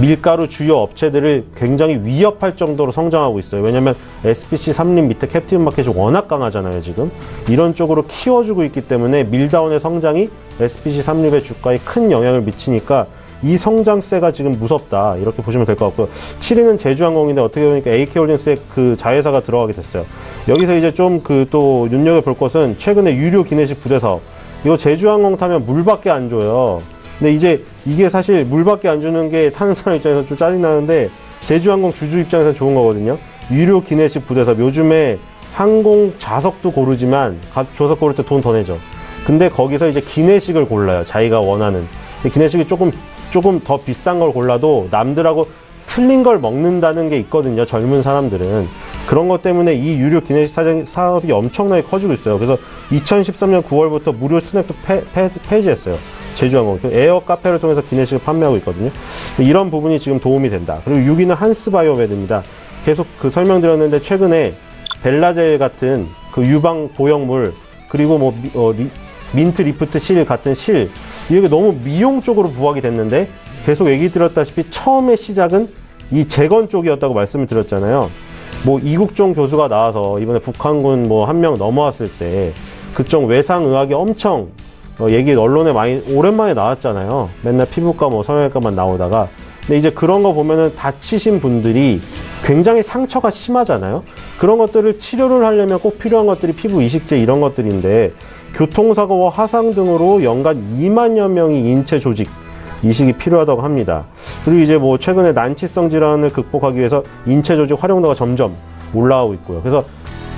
밀가루 주요 업체들을 굉장히 위협할 정도로 성장하고 있어요. 왜냐면 SPC 삼립 밑에 캡틴 마켓이 워낙 강하잖아요, 지금. 이런 쪽으로 키워주고 있기 때문에 밀다운의 성장이 SPC 삼립의 주가에 큰 영향을 미치니까 이 성장세가 지금 무섭다, 이렇게 보시면 될 것 같고요. 7위는 제주항공인데 어떻게 보니까 AK홀딩스의 그 자회사가 들어가게 됐어요. 여기서 이제 좀 또 눈여겨볼 것은 최근에 유료 기내식 부대 사업. 이거 제주항공 타면 물밖에 안 줘요. 근데 이제 이게 사실 물밖에 안 주는 게 타는 사람 입장에서 좀 짜증나는데 제주항공 주주 입장에서 좋은 거거든요. 유료 기내식 부대 사업. 요즘에 항공 좌석도 고르지만 각 좌석 고를 때 돈 더 내죠. 근데 거기서 이제 기내식을 골라요. 자기가 원하는. 기내식이 조금 더 비싼 걸 골라도 남들하고 틀린 걸 먹는다는 게 있거든요. 젊은 사람들은. 그런 것 때문에 이 유료 기내식 사업이 엄청나게 커지고 있어요. 그래서 2013년 9월부터 무료 스낵도 폐지했어요. 제주항공. 에어 카페를 통해서 기내식을 판매하고 있거든요. 이런 부분이 지금 도움이 된다. 그리고 6위는 한스바이오메드입니다. 계속 설명드렸는데 최근에 벨라젤 같은 그 유방 보형물, 그리고 민트 리프트 실 같은 실, 이게 너무 미용 쪽으로 부각이 됐는데 계속 얘기 드렸다시피 처음에 시작은 이 재건 쪽이었다고 말씀을 드렸잖아요. 이국종 교수가 나와서 이번에 북한군 1명 넘어왔을 때 그쪽 외상의학이 엄청 얘기 언론에 많이 오랜만에 나왔잖아요. 맨날 피부과 성형외과만 나오다가. 근데 이제 그런 거 보면은 다치신 분들이 굉장히 상처가 심하잖아요. 그런 것들을 치료를 하려면 꼭 필요한 것들이 피부 이식제 이런 것들인데, 교통사고와 화상 등으로 연간 2만여 명이 인체 조직 이식이 필요하다고 합니다. 그리고 이제 최근에 난치성 질환을 극복하기 위해서 인체 조직 활용도가 점점 올라가고 있고요. 그래서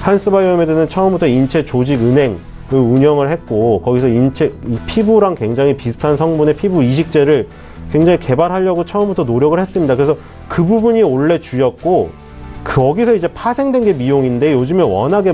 한스바이오메드는 처음부터 인체 조직 은행을 운영을 했고, 거기서 이 피부랑 굉장히 비슷한 성분의 피부 이식제를 굉장히 개발하려고 처음부터 노력을 했습니다. 그래서 그 부분이 원래 주였고, 거기서 이제 파생된 게 미용인데, 요즘에 워낙에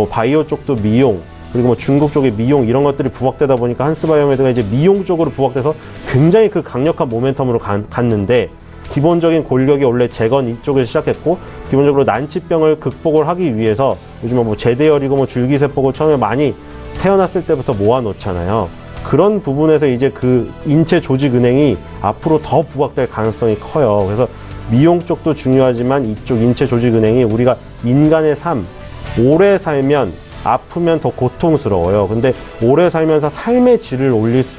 바이오 쪽도 미용, 그리고 중국 쪽의 미용 이런 것들이 부각되다 보니까 한스바이오메드가 이제 미용 쪽으로 부각돼서 굉장히 그 강력한 모멘텀으로 갔는데, 기본적인 골격이 원래 재건 이쪽에서 시작했고, 기본적으로 난치병을 극복을 하기 위해서 요즘에 제대열이고 줄기세포고 처음에 많이 태어났을 때부터 모아놓잖아요. 그런 부분에서 이제 그 인체 조직 은행이 앞으로 더 부각될 가능성이 커요. 그래서 미용 쪽도 중요하지만 이쪽 인체 조직 은행이 우리가 인간의 삶, 오래 살면 아프면 더 고통스러워요. 근데 오래 살면서 삶의 질을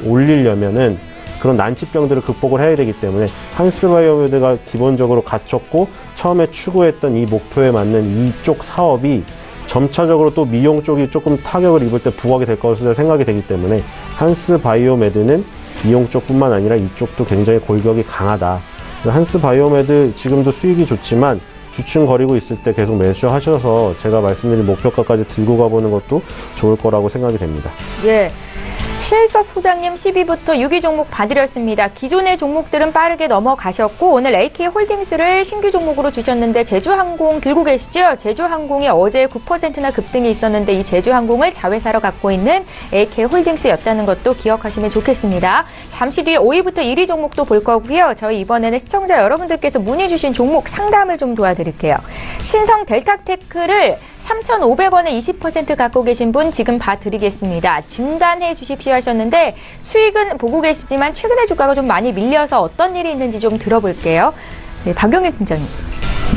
올리려면은 그런 난치병들을 극복을 해야 되기 때문에 한스바이오메드가 기본적으로 갖췄고 처음에 추구했던 이 목표에 맞는 이쪽 사업이 점차적으로 또 미용 쪽이 조금 타격을 입을 때 부각이 될 것으로 생각이 되기 때문에 한스바이오메드는 미용 쪽뿐만 아니라 이쪽도 굉장히 골격이 강하다. 한스바이오메드 지금도 수익이 좋지만 주춤거리고 있을 때 계속 매수하셔서 제가 말씀드린 목표가까지 들고 가보는 것도 좋을 거라고 생각이 됩니다. 예. 신일섭 소장님 10위부터 6위 종목 봐드렸습니다. 기존의 종목들은 빠르게 넘어가셨고 오늘 AK홀딩스를 신규 종목으로 주셨는데 제주항공 들고 계시죠? 제주항공이 어제 9%나 급등이 있었는데 이 제주항공을 자회사로 갖고 있는 AK홀딩스였다는 것도 기억하시면 좋겠습니다. 잠시 뒤에 5위부터 1위 종목도 볼 거고요. 저희 이번에는 시청자 여러분들께서 문의 주신 종목 상담을 좀 도와드릴게요. 신성 델타테크를 3,500원에 20% 갖고 계신 분 지금 봐드리겠습니다. 진단해 주십시오 하셨는데 수익은 보고 계시지만 최근에 주가가 좀 많이 밀려서 어떤 일이 있는지 좀 들어볼게요. 네, 박영일 팀장님.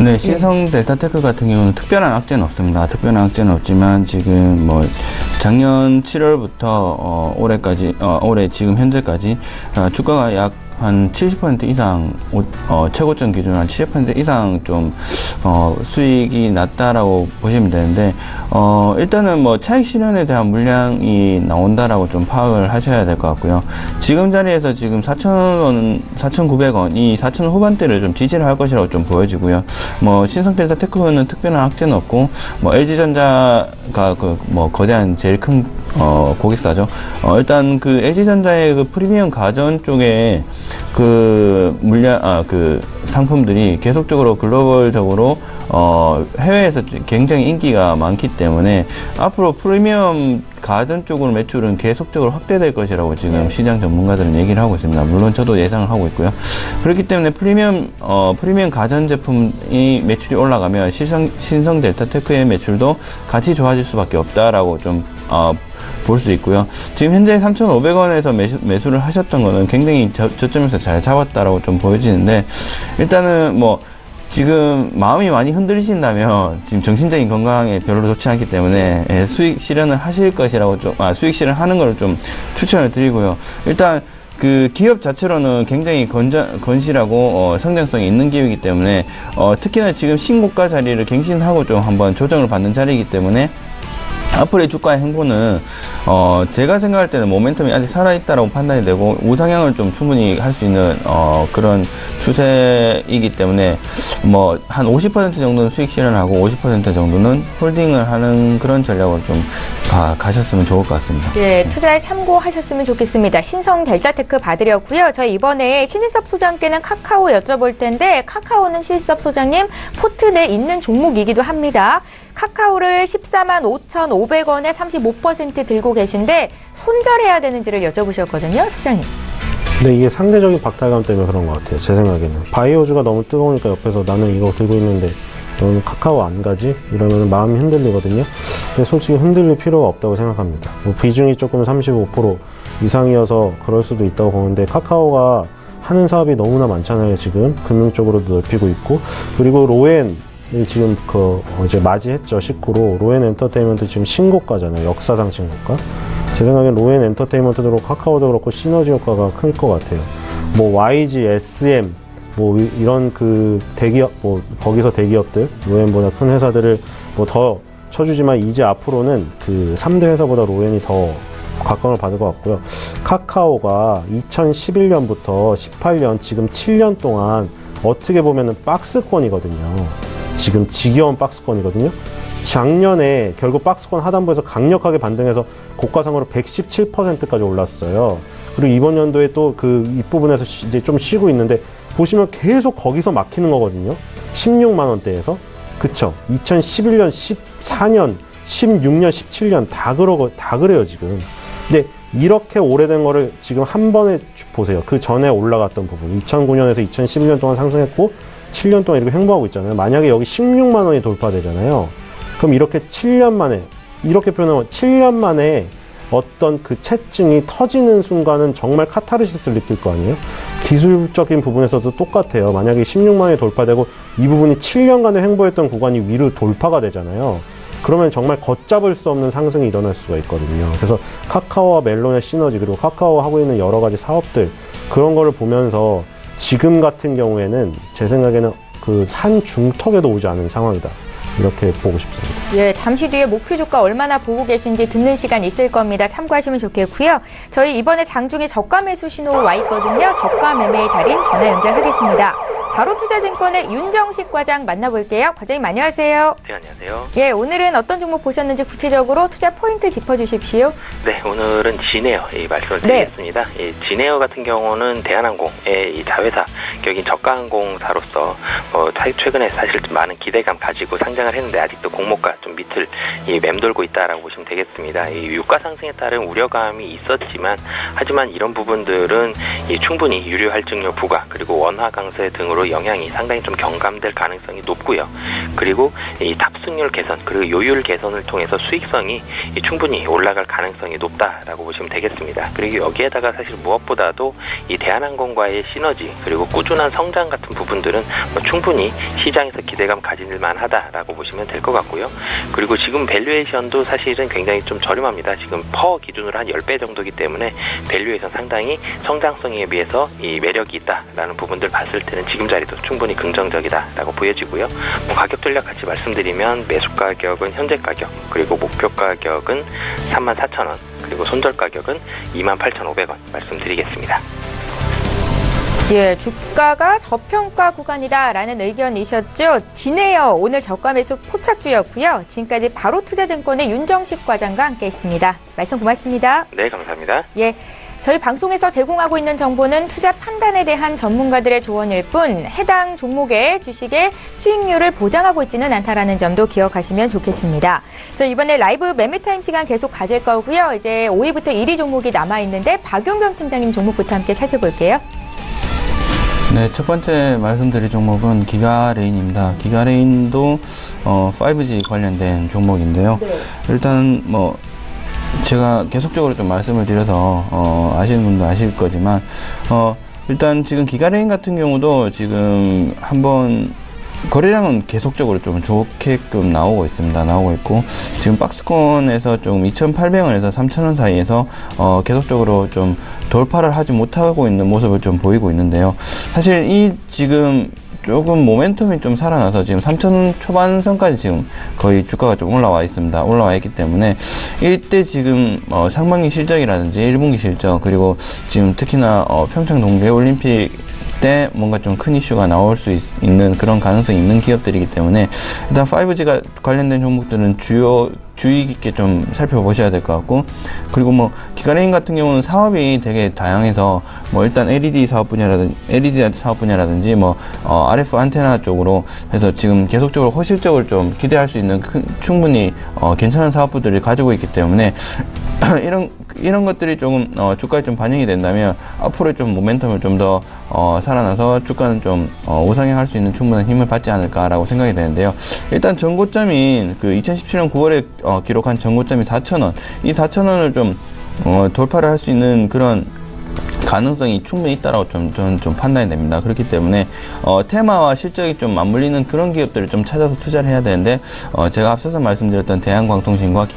네, 신성 델타테크 같은 경우는 특별한 악재는 없습니다. 특별한 악재는 없지만 지금 뭐 작년 7월부터 올해 지금 현재까지 주가가 약 한 70% 이상, 최고점 기준 한 70% 이상 좀, 수익이 낮다라고 보시면 되는데, 일단은 뭐 차익 실현에 대한 물량이 나온다라고 좀 파악을 하셔야 될 것 같고요. 지금 자리에서 지금 4,000원, 4,900원, 이 4,000원 후반대를 좀 지지를 할 것이라고 좀 보여지고요. 뭐, 신성델타테크는 특별한 악재는 없고, 뭐, LG전자가 뭐, 거대한 제일 큰, 고객사죠. 일단 그 LG전자의 그 프리미엄 가전 쪽에 그 상품들이 계속적으로 글로벌적으로 해외에서 굉장히 인기가 많기 때문에 앞으로 프리미엄 가전 쪽으로 매출은 계속적으로 확대될 것이라고 지금 시장 전문가들은 얘기를 하고 있습니다. 물론 저도 예상을 하고 있고요. 그렇기 때문에 프리미엄 가전 제품이 매출이 올라가면 신성 델타테크의 매출도 같이 좋아질 수밖에 없다라고 좀 볼 수 있고요. 지금 현재 3,500원에서 매수를 하셨던 거는 굉장히 저점에서 잘 잡았다라고 좀 보여지는데, 일단은 뭐 지금 마음이 많이 흔들리신다면 지금 정신적인 건강에 별로 좋지 않기 때문에 수익 실현을 하실 것이라고 수익 실현하는 걸 좀 추천을 드리고요. 일단 그 기업 자체로는 굉장히 건실하고 성장성이 있는 기업이기 때문에 특히나 지금 신고가 자리를 갱신하고 좀 한번 조정을 받는 자리이기 때문에 앞으로의 주가의 행보는 제가 생각할 때는 모멘텀이 아직 살아있다라고 판단이 되고 우상향을 좀 충분히 할 수 있는 그런 추세이기 때문에 뭐 한 50% 정도는 수익 실현하고 50% 정도는 홀딩을 하는 그런 전략으로 좀 가셨으면 좋을 것 같습니다. 네, 투자에 참고하셨으면 좋겠습니다. 신성 델타테크 받으려고요. 저희 이번에 신일섭 소장께는 카카오 여쭤볼 텐데 카카오는 신일섭 소장님 포트 내 있는 종목이기도 합니다. 카카오를 145,500원에 35% 들고 계신데 손절해야 되는지를 여쭤보셨거든요, 소장님. 근데 이게 상대적인 박탈감 때문에 그런 것 같아요. 제 생각에는. 바이오주가 너무 뜨거우니까 옆에서 나는 이거 들고 있는데 너는 카카오 안 가지? 이러면 마음이 흔들리거든요. 근데 솔직히 흔들릴 필요가 없다고 생각합니다. 뭐 비중이 조금 35% 이상이어서 그럴 수도 있다고 보는데 카카오가 하는 사업이 너무나 많잖아요. 지금 금융 쪽으로도 넓히고 있고, 그리고 로엔 지금 이제 맞이했죠. 19로 로엔 엔터테인먼트 지금 신고가잖아요. 역사상 신고가. 제 생각엔 로엔 엔터테인먼트도 그렇고 카카오도 그렇고 시너지 효과가 클 것 같아요. 뭐 YG, SM 뭐 이런 그 대기업, 뭐 거기서 대기업들, 로엔보다 큰 회사들을 뭐 더 쳐주지만 이제 앞으로는 그 3대 회사보다 로엔이 더 각광을 받을 것 같고요. 카카오가 2011년부터 18년 지금 7년 동안 어떻게 보면은 박스권이거든요. 지금 지겨운 박스권이거든요. 작년에 결국 박스권 하단부에서 강력하게 반등해서 고가상으로 117%까지 올랐어요. 그리고 이번 연도에 또 그 윗부분에서 이제 좀 쉬고 있는데 보시면 계속 거기서 막히는 거거든요. 16만 원대에서. 그쵸? 2011년, 14년, 16년, 17년 다 그래요, 지금. 근데 이렇게 오래된 거를 지금 한 번에 보세요. 그 전에 올라갔던 부분. 2009년에서 2011년 동안 상승했고 7년 동안 이렇게 횡보하고 있잖아요. 만약에 여기 16만 원이 돌파되잖아요. 그럼 이렇게 7년 만에, 이렇게 표현하면 7년 만에 어떤 그 채증이 터지는 순간은 정말 카타르시스를 느낄 거 아니에요? 기술적인 부분에서도 똑같아요. 만약에 16만 원이 돌파되고 이 부분이 7년간의 횡보했던 구간이 위로 돌파가 되잖아요. 그러면 정말 걷잡을 수 없는 상승이 일어날 수가 있거든요. 그래서 카카오와 멜론의 시너지, 그리고 카카오가 하고 있는 여러 가지 사업들, 그런 거를 보면서 지금 같은 경우에는 제 생각에는 그 산 중턱에도 오지 않은 상황이다. 이렇게 보고 싶습니다. 예, 잠시 뒤에 목표 주가 얼마나 보고 계신지 듣는 시간 있을 겁니다. 참고하시면 좋겠고요. 저희 이번에 장중에 저가 매수 신호 와 있거든요. 저가 매매의 달인 전화 연결하겠습니다. 바로투자증권의 윤정식 과장 만나볼게요. 과장님 안녕하세요. 네, 안녕하세요. 예, 오늘은 어떤 종목 보셨는지 구체적으로 투자 포인트 짚어주십시오. 네, 오늘은 진에어 말씀을 드리겠습니다. 진에어 같은 경우는 대한항공의 이 자회사 격인 저가항공사로서 최근에 사실 많은 기대감 가지고 상장을 했는데 아직도 공모가 좀 밑을 맴돌고 있다라고 보시면 되겠습니다. 이 유가 상승에 따른 우려감이 있었지만 하지만 이런 부분들은 충분히 유료 할증료 부과 그리고 원화 강세 등으로 영향이 상당히 좀 경감될 가능성이 높고요. 그리고 이 탑승률 개선 그리고 요율 개선을 통해서 수익성이 충분히 올라갈 가능성이 높다라고 보시면 되겠습니다. 그리고 여기에다가 사실 무엇보다도 이 대한항공과의 시너지 그리고 꾸준한 성장 같은 부분들은 충분히 시장에서 기대감 가질 만하다라고 보시면 될 것 같고요. 그리고 지금 밸류에이션도 사실은 굉장히 좀 저렴합니다. 지금 퍼 기준으로 한 10배 정도이기 때문에 밸류에이션 상당히 성장성에 비해서 이 매력이 있다라는 부분들 봤을 때는 지금 자리도 충분히 긍정적이다라고 보여지고요. 가격 전략 같이 말씀드리면 매수 가격은 현재 가격 그리고 목표 가격은 34,000원 그리고 손절 가격은 28,500원 말씀드리겠습니다. 예, 주가가 저평가 구간이다라는 의견이셨죠. 진에어 오늘 저가 매수 포착주였고요. 지금까지 바로투자증권의 윤정식 과장과 함께했습니다. 말씀 고맙습니다. 네, 감사합니다. 예. 저희 방송에서 제공하고 있는 정보는 투자 판단에 대한 전문가들의 조언일 뿐 해당 종목의 주식의 수익률을 보장하고 있지는 않다라는 점도 기억하시면 좋겠습니다. 저 이번에 라이브 매매타임 시간 계속 가질 거고요. 이제 5위부터 1위 종목이 남아있는데 박용병 팀장님 종목부터 함께 살펴볼게요. 네, 첫 번째 말씀드릴 종목은 기가레인입니다. 기가레인도 5G 관련된 종목인데요. 네. 일단 제가 계속적으로 좀 말씀을 드려서 아시는 분도 아실 거지만 일단 지금 기가레인 같은 경우도 지금 한번 거래량은 계속적으로 좀 좋게끔 나오고 있습니다. 나오고 있고 지금 박스권에서 좀 2,800원에서 3,000원 사이에서 계속적으로 좀 돌파를 하지 못하고 있는 모습을 좀 보이고 있는데요. 사실 이 지금 조금 모멘텀이 좀 살아나서 지금 3,000원 초반선까지 지금 거의 주가가 좀 올라와 있습니다. 올라와 있기 때문에 이때 지금 상반기 실적이라든지 1분기 실적 그리고 지금 특히나 평창 동계올림픽 때 뭔가 좀 큰 이슈가 나올 수 있는 그런 가능성이 있는 기업들이기 때문에 일단 5G가 관련된 종목들은 주의 깊게 좀 살펴보셔야 될 것 같고 그리고 기가레인 같은 경우는 사업이 되게 다양해서 일단 LED 사업 분야라든지 RF 안테나 쪽으로 해서 지금 계속적으로 호실적을 좀 기대할 수 있는 충분히 괜찮은 사업부들을 가지고 있기 때문에 이런 것들이 조금 주가에 좀 반영이 된다면 앞으로 좀 모멘텀을 좀 더 살아나서 주가는 좀 우상향할 수 있는 충분한 힘을 받지 않을까라고 생각이 되는데요. 일단 전고점인 그 2017년 9월에 기록한 전고점이 4,000원. 이 4,000원을 좀 돌파를 할 수 있는 그런 가능성이 충분히 있다라고 저는 좀 판단이 됩니다. 그렇기 때문에 테마와 실적이 좀 맞물리는 그런 기업들을 좀 찾아서 투자를 해야 되는데 제가 앞서서 말씀드렸던 대한광통신과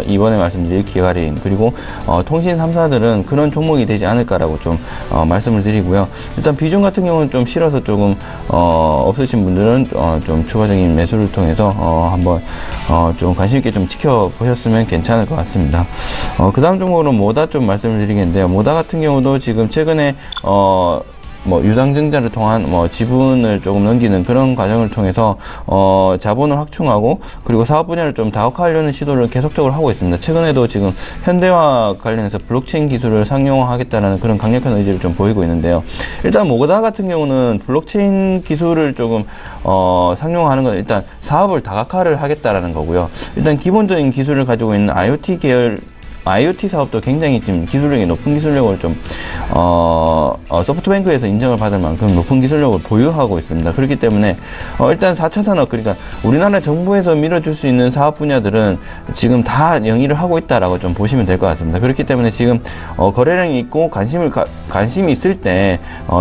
이번에 말씀드릴 기가레인 그리고 통신 3사들은 그런 종목이 되지 않을까라고 좀 말씀을 드리고요. 일단 비중 같은 경우는 좀 실어서 조금 없으신 분들은 좀 추가적인 매수를 통해서 한번 좀 관심 있게 좀 지켜보셨으면 괜찮을 것 같습니다. 그 다음 종목으로 모다 좀 말씀을 드리겠는데요. 모다 같은 경우도 지금 최근에 유상증자를 통한 지분을 조금 넘기는 그런 과정을 통해서 자본을 확충하고 그리고 사업 분야를 좀 다각화하려는 시도를 계속적으로 하고 있습니다. 최근에도 지금 현대화 관련해서 블록체인 기술을 상용화하겠다는 그런 강력한 의지를 좀 보이고 있는데요. 일단 모다 같은 경우는 블록체인 기술을 조금 상용화하는 건 일단 사업을 다각화를 하겠다라는 거고요. 일단 기본적인 기술을 가지고 있는 IoT 계열 IoT 사업도 굉장히 지금 기술력이 높은 기술력을 좀 소프트뱅크에서 인정을 받을 만큼 높은 기술력을 보유하고 있습니다. 그렇기 때문에 일단 4차 산업, 그러니까 우리나라 정부에서 밀어줄 수 있는 사업 분야들은 지금 다 영위를 하고 있다라고 좀 보시면 될 것 같습니다. 그렇기 때문에 지금 거래량이 있고 관심이 있을 때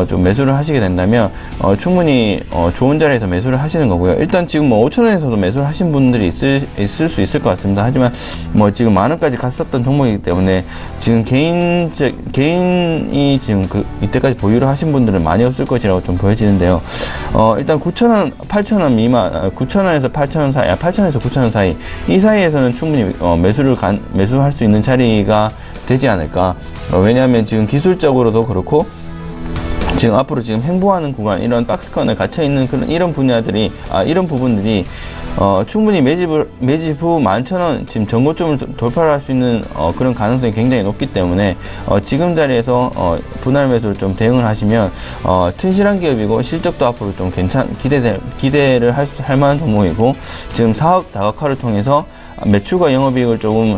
좀 매수를 하시게 된다면 충분히 좋은 자리에서 매수를 하시는 거고요. 일단 지금 뭐 5,000원에서도 매수를 하신 분들이 있을 수 있을 것 같습니다. 하지만 뭐 지금 10,000원까지 갔었던 종목이기 때문에 지금 개인이 지금 이때까지 보유를 하신 분들은 많이 없을 것이라고 좀 보여지는데요. 일단 9,000원, 8,000원 미만, 9,000원에서 8,000원 사이, 8,000원에서 9,000원 사이, 이 사이에서는 충분히 매수할 수 있는 자리가 되지 않을까. 왜냐하면 지금 기술적으로도 그렇고 지금 앞으로 지금 행보하는 구간, 이런 박스권에 갇혀 있는 이런 분야들이, 이런 부분들이 충분히 매집 후 11,000원 지금 전고점을 돌파할 수 있는 그런 가능성이 굉장히 높기 때문에 지금 자리에서 분할 매수를 좀 대응을 하시면 튼실한 기업이고 실적도 앞으로 좀 기대를 할 만한 종목이고, 지금 사업 다각화를 통해서 매출과 영업이익을 조금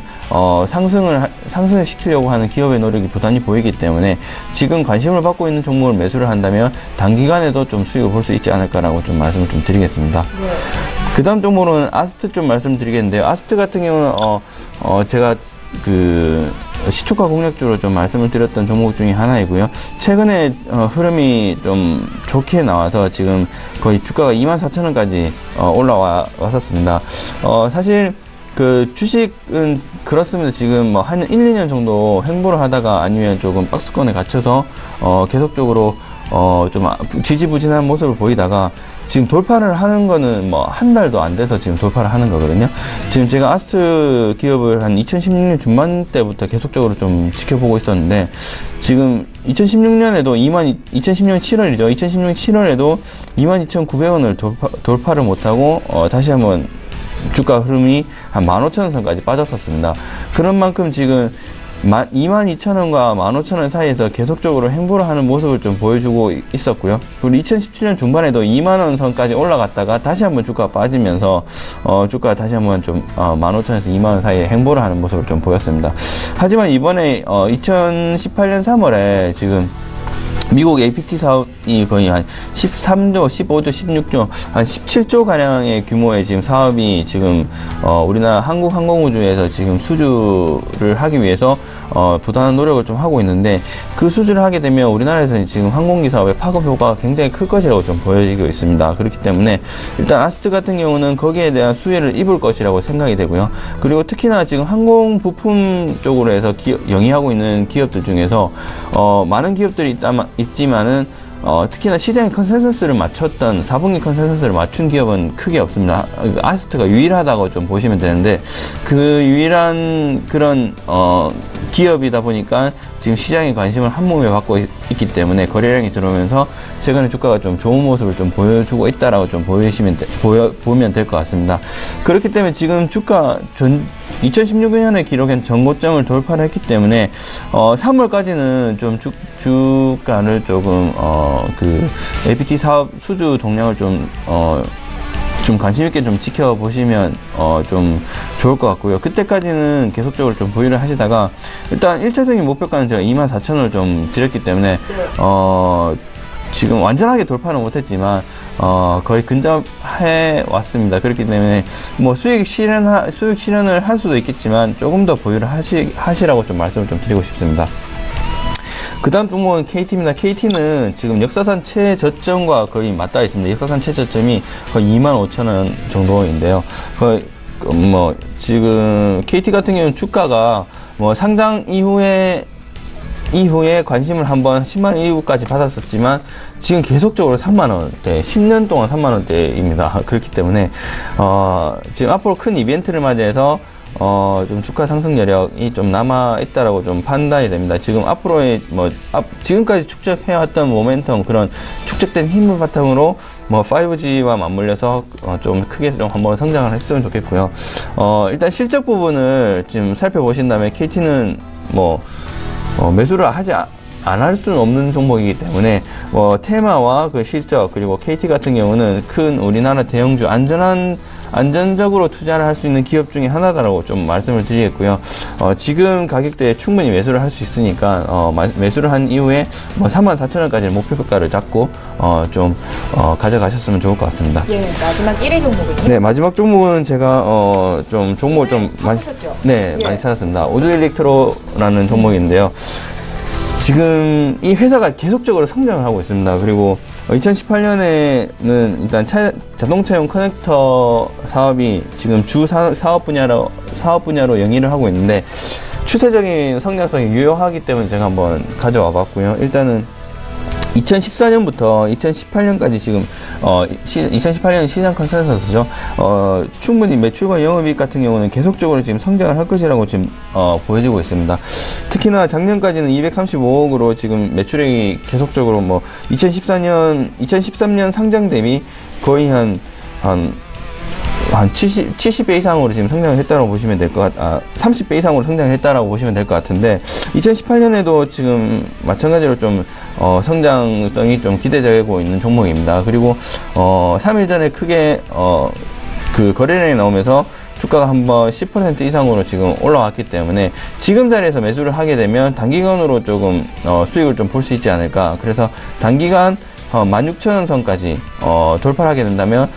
상승을 시키려고 하는 기업의 노력이 부단히 보이기 때문에 지금 관심을 받고 있는 종목을 매수를 한다면 단기간에도 좀 수익을 볼 수 있지 않을까라고 좀 말씀을 좀 드리겠습니다. 네. 그 다음 종목은 아스트 좀 말씀드리겠는데요. 아스트 같은 경우는 제가 시초가 공략주로 좀 말씀을 드렸던 종목 중에 하나이고요. 최근에 흐름이 좀 좋게 나와서 지금 거의 주가가 24,000원까지 올라왔었습니다. 사실 주식은 그렇습니다. 지금 뭐 한 1, 2년 정도 횡보를 하다가 아니면 조금 박스권에 갇혀서 계속적으로 좀 지지부진한 모습을 보이다가 지금 돌파를 하는 거는 뭐 한 달도 안 돼서 지금 돌파를 하는 거거든요. 지금 제가 아스트 기업을 한 2016년 중반 때부터 계속적으로 좀 지켜보고 있었는데, 지금 2016년에도 2016년 7월이죠. 2016년 7월에도 22,900원을 돌파를 못하고 다시 한번 주가 흐름이 한 15,000원 선까지 빠졌었습니다. 그런 만큼 지금 22,000원과 15,000원 사이에서 계속적으로 행보를 하는 모습을 좀 보여주고 있었고요. 그리고 2017년 중반에도 2만원 선까지 올라갔다가 다시 한번 주가가 빠지면서 주가가 다시 한번 좀 15,000원에서 2만원 사이에 행보를 하는 모습을 좀 보였습니다. 하지만 이번에 2018년 3월에 지금 미국 APT 사업이 거의 한 13조, 15조, 16조, 한 17조 가량의 규모의 지금 사업이 지금 우리나라 한국항공우주에서 지금 수주를 하기 위해서 부단한 노력을 좀 하고 있는데, 그 수주를 하게 되면 우리나라에서는 지금 항공기 사업의 파급 효과가 굉장히 클 것이라고 좀 보여지고 있습니다. 그렇기 때문에 일단 아스트 같은 경우는 거기에 대한 수혜를 입을 것이라고 생각이 되고요. 그리고 특히나 지금 항공 부품 쪽으로 해서 영위하고 있는 기업들 중에서 많은 기업들이 있지만은 특히나 시장의 컨센서스를 맞췄던 4분기 컨센서스를 맞춘 기업은 크게 없습니다. 아스트가 유일하다고 좀 보시면 되는데, 그 유일한 그런 기업이다 보니까 지금 시장의 관심을 한몸에 받고 있기 때문에 거래량이 들어오면서 최근에 주가가 좀 좋은 모습을 좀 보여주고 있다라고 좀 보면 될 것 같습니다. 그렇기 때문에 지금 주가 2016년에 기록한 전고점을 돌파를 했기 때문에 3월까지는 좀 주가를 조금 APT 사업 수주 동향을 좀 관심 있게 좀 지켜보시면 좀 좋을 것 같고요. 그때까지는 계속적으로 좀 보유를 하시다가, 일단 1차적인 목표가는 제가 24,000원을 좀 드렸기 때문에 지금 완전하게 돌파는 못했지만 거의 근접해 왔습니다. 그렇기 때문에 뭐 수익 실현을 할 수도 있겠지만 조금 더 보유를 하시라고 좀 말씀을 좀 드리고 싶습니다. 그 다음 종목은 KT입니다. KT는 지금 역사상 최저점과 거의 맞닿아 있습니다. 역사상 최저점이 거의 25,000원 정도인데요. 지금 KT 같은 경우는 주가가 상장 이후에 관심을 한번 10만원 이후까지 받았었지만 지금 계속적으로 3만원대, 10년 동안 3만원대입니다. 그렇기 때문에 지금 앞으로 큰 이벤트를 맞이해서 좀 주가 상승 여력이 좀 남아있다라고 좀 판단이 됩니다. 지금 앞으로의 지금까지 축적해왔던 모멘텀, 그런 축적된 힘을 바탕으로 5G와 맞물려서 좀 크게 좀 한번 성장을 했으면 좋겠고요. 일단 실적 부분을 지금 살펴보신다면 KT는 매수를 안 할 수는 없는 종목이기 때문에 테마와 그 실적, 그리고 KT 같은 경우는 큰 우리나라 대형주, 안전한 안전적으로 투자를 할 수 있는 기업 중에 하나다라고 좀 말씀을 드리겠고요. 지금 가격대에 충분히 매수를 할 수 있으니까 매수를 한 이후에 뭐 34,000원까지 목표가를 잡고 좀 가져가셨으면 좋을 것 같습니다. 예, 마지막 1위 종목은요? 네, 마지막 종목은 제가 좀 종목을 좀 많이 많이 찾았습니다. 오즈 일렉트로라는 종목인데요. 지금 이 회사가 계속적으로 성장을 하고 있습니다. 그리고 2018년에는 일단 자동차용 커넥터 사업이 지금 주 사업 분야로 영위를 하고 있는데 추세적인 성장성이 유효하기 때문에 제가 한번 가져와 봤고요. 일단은 2014년부터 2018년까지 지금 2018년 시장 컨센서스죠. 충분히 매출과 영업이익 같은 경우는 계속적으로 지금 성장을 할 것이라고 지금 보여지고 있습니다. 특히나 작년까지는 235억으로 지금 매출액이 계속적으로 뭐 2013년 상장 대비 거의 한 70배 이상으로 지금 성장을 했다고 보시면 될 것 30배 이상으로 성장을 했다라고 보시면 될 것 같은데 2018년에도 지금 마찬가지로 좀 성장성이 좀 기대되고 있는 종목입니다. 그리고 3일 전에 크게 그 거래량이 나오면서 주가가 한번 10% 이상으로 지금 올라왔기 때문에 지금 자리에서 매수를 하게 되면 단기간으로 조금 수익을 좀 볼 수 있지 않을까. 그래서 단기간 16,000원 선까지 돌파를 하게 된다면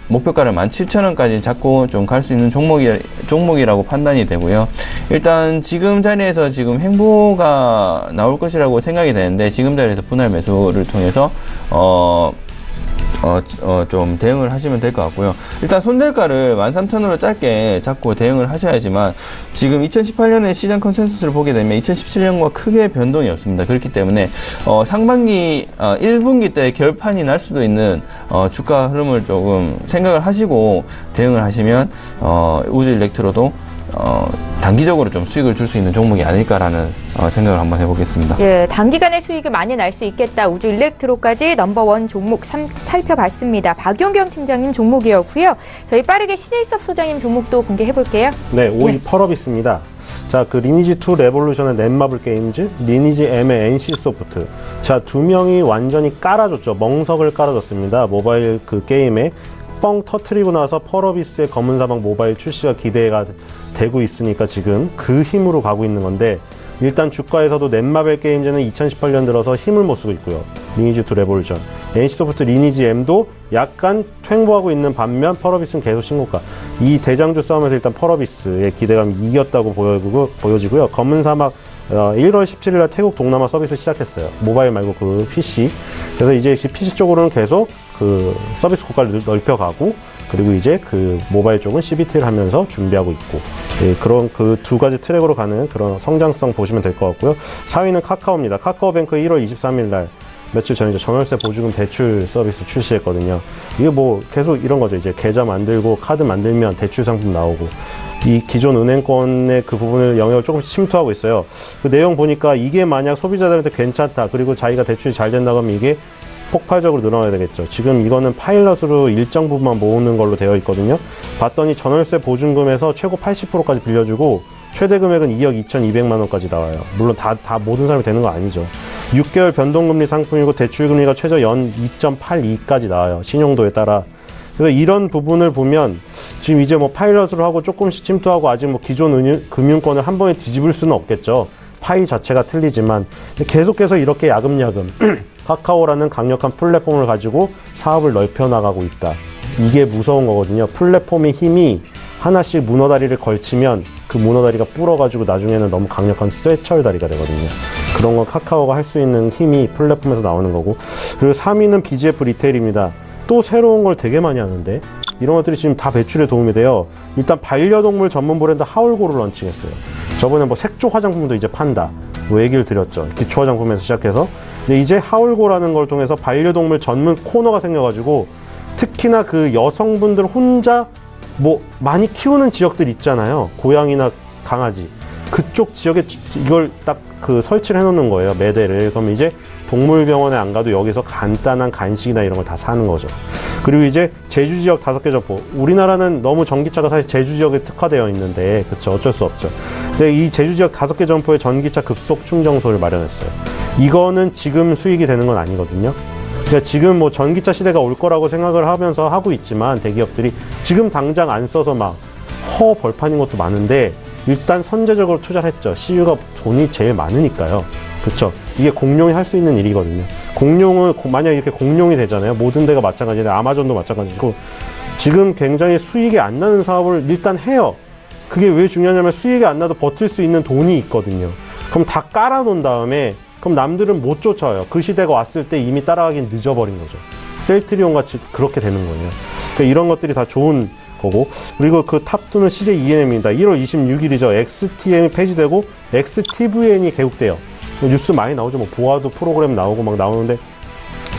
목표가를 17,000원까지 잡고 좀 갈 수 있는 종목이라고 판단이 되고요. 일단 지금 자리에서 지금 횡보가 나올 것이라고 생각이 되는데 지금 자리에서 분할 매수를 통해서 좀 대응을 하시면 될 것 같고요. 일단 손절가를 13,000원으로 짧게 잡고 대응을 하셔야지만 지금 2018년에 시장 컨센서스를 보게 되면 2017년과 크게 변동이 없습니다. 그렇기 때문에 상반기 1분기 때 결판이 날 수도 있는 주가 흐름을 조금 생각을 하시고 대응을 하시면 우즈 일렉트로도 단기적으로 좀 수익을 줄 수 있는 종목이 아닐까라는 생각을 한번 해보겠습니다. 예, 단기간에 수익을 많이 날 수 있겠다. 우즈 일렉트로까지 넘버원 종목 살펴봤습니다. 박용경 팀장님 종목이었고요. 저희 빠르게 신일섭 소장님 종목도 공개해볼게요. 네, 5위 펄업있습니다. 자, 그 리니지2 레볼루션의 넷마블 게임즈, 리니지 M의 NC소프트. 자, 두 명이 완전히 깔아줬죠. 멍석을 깔아줬습니다. 모바일 그 게임에 뻥 터트리고 나서 펄어비스의 검은 사막 모바일 출시가 기대가 되고 있으니까 지금 그 힘으로 가고 있는 건데 일단 주가에서도 넷마벨 게임즈는 2018년 들어서 힘을 못 쓰고 있고요. 리니지2 레볼루션. NC소프트 리니지 M도 약간 횡보하고 있는 반면 펄어비스는 계속 신고가. 이 대장주 싸움에서 일단 펄어비스의 기대감이 이겼다고 보여지고요. 검은 사막 1월 17일 날 태국 동남아 서비스 시작했어요. 모바일 말고 그 PC. 그래서 이제 PC 쪽으로는 계속 그 서비스 고가를 넓혀가고 그리고 이제 그 모바일 쪽은 CBT를 하면서 준비하고 있고 예, 그런 그 두 가지 트랙으로 가는 그런 성장성 보시면 될 것 같고요. 4위는 카카오입니다. 카카오뱅크 1월 23일 날 며칠 전에 이제 전월세 보증금 대출 서비스 출시했거든요. 이게 뭐 계속 이런 거죠. 이제 계좌 만들고 카드 만들면 대출 상품 나오고 이 기존 은행권의 그 부분을 영역을 조금씩 침투하고 있어요. 그 내용 보니까 이게 만약 소비자들한테 괜찮다 그리고 자기가 대출이 잘 된다고 하면 이게 폭발적으로 늘어나야 되겠죠. 지금 이거는 파일럿으로 일정 부분만 모으는 걸로 되어 있거든요. 봤더니 전월세 보증금에서 최고 80%까지 빌려주고 최대 금액은 2억 2,200만 원까지 나와요. 물론 다 모든 사람이 되는 거 아니죠. 6개월 변동금리 상품이고 대출금리가 최저 연 2.82까지 나와요. 신용도에 따라. 그래서 이런 부분을 보면 지금 이제 뭐 파일럿으로 하고 조금씩 침투하고 아직 뭐 기존 금융권을 한 번에 뒤집을 수는 없겠죠. 파이 자체가 틀리지만 계속해서 이렇게 야금야금 카카오라는 강력한 플랫폼을 가지고 사업을 넓혀 나가고 있다. 이게 무서운 거거든요. 플랫폼의 힘이 하나씩 문어다리를 걸치면 그 문어다리가 불어가지고 나중에는 너무 강력한 쇠철다리가 되거든요. 그런 건 카카오가 할 수 있는 힘이 플랫폼에서 나오는 거고. 그리고 3위는 BGF 리테일입니다. 또 새로운 걸 되게 많이 하는데 이런 것들이 지금 다 배출에 도움이 돼요. 일단 반려동물 전문 브랜드 하울고를 런칭했어요. 저번에 뭐 색조 화장품도 이제 판다 뭐 얘기를 드렸죠. 기초 화장품에서 시작해서. 근데 이제 하울고라는 걸 통해서 반려동물 전문 코너가 생겨가지고 특히나 그 여성분들 혼자 뭐 많이 키우는 지역들 있잖아요. 고양이나 강아지. 그쪽 지역에 이걸 딱 그 설치를 해놓는 거예요. 매대를. 그럼 이제 동물병원에 안 가도 여기서 간단한 간식이나 이런 걸 다 사는 거죠. 그리고 이제 제주 지역 5개 점포. 우리나라는 너무 전기차가 사실 제주 지역에 특화되어 있는데, 그쵸. 어쩔 수 없죠. 근데 이 제주 지역 5개 점포에 전기차 급속 충전소를 마련했어요. 이거는 지금 수익이 되는 건 아니거든요. 그러니까 지금 뭐 전기차 시대가 올 거라고 생각을 하면서 하고 있지만 대기업들이 지금 당장 안 써서 막 벌판인 것도 많은데 일단 선제적으로 투자를 했죠. CU가 돈이 제일 많으니까요. 그렇죠. 이게 공룡이 할 수 있는 일이거든요. 공룡은 만약 이렇게 공룡이 되잖아요. 모든 데가 마찬가지인데 아마존도 마찬가지고 지금 굉장히 수익이 안 나는 사업을 일단 해요. 그게 왜 중요하냐면 수익이 안 나도 버틸 수 있는 돈이 있거든요. 그럼 다 깔아놓은 다음에 그럼 남들은 못 쫓아요. 그 시대가 왔을 때 이미 따라가긴 늦어버린 거죠. 셀트리온 같이 그렇게 되는 거예요. 그러니까 이런 것들이 다 좋은 거고, 그리고 그 탑2는 CJ ENM입니다. 1월 26일이죠. XTM이 폐지되고 XTVN이 개국돼요. 뉴스 많이 나오죠. 뭐 보아도 프로그램 나오고 막 나오는데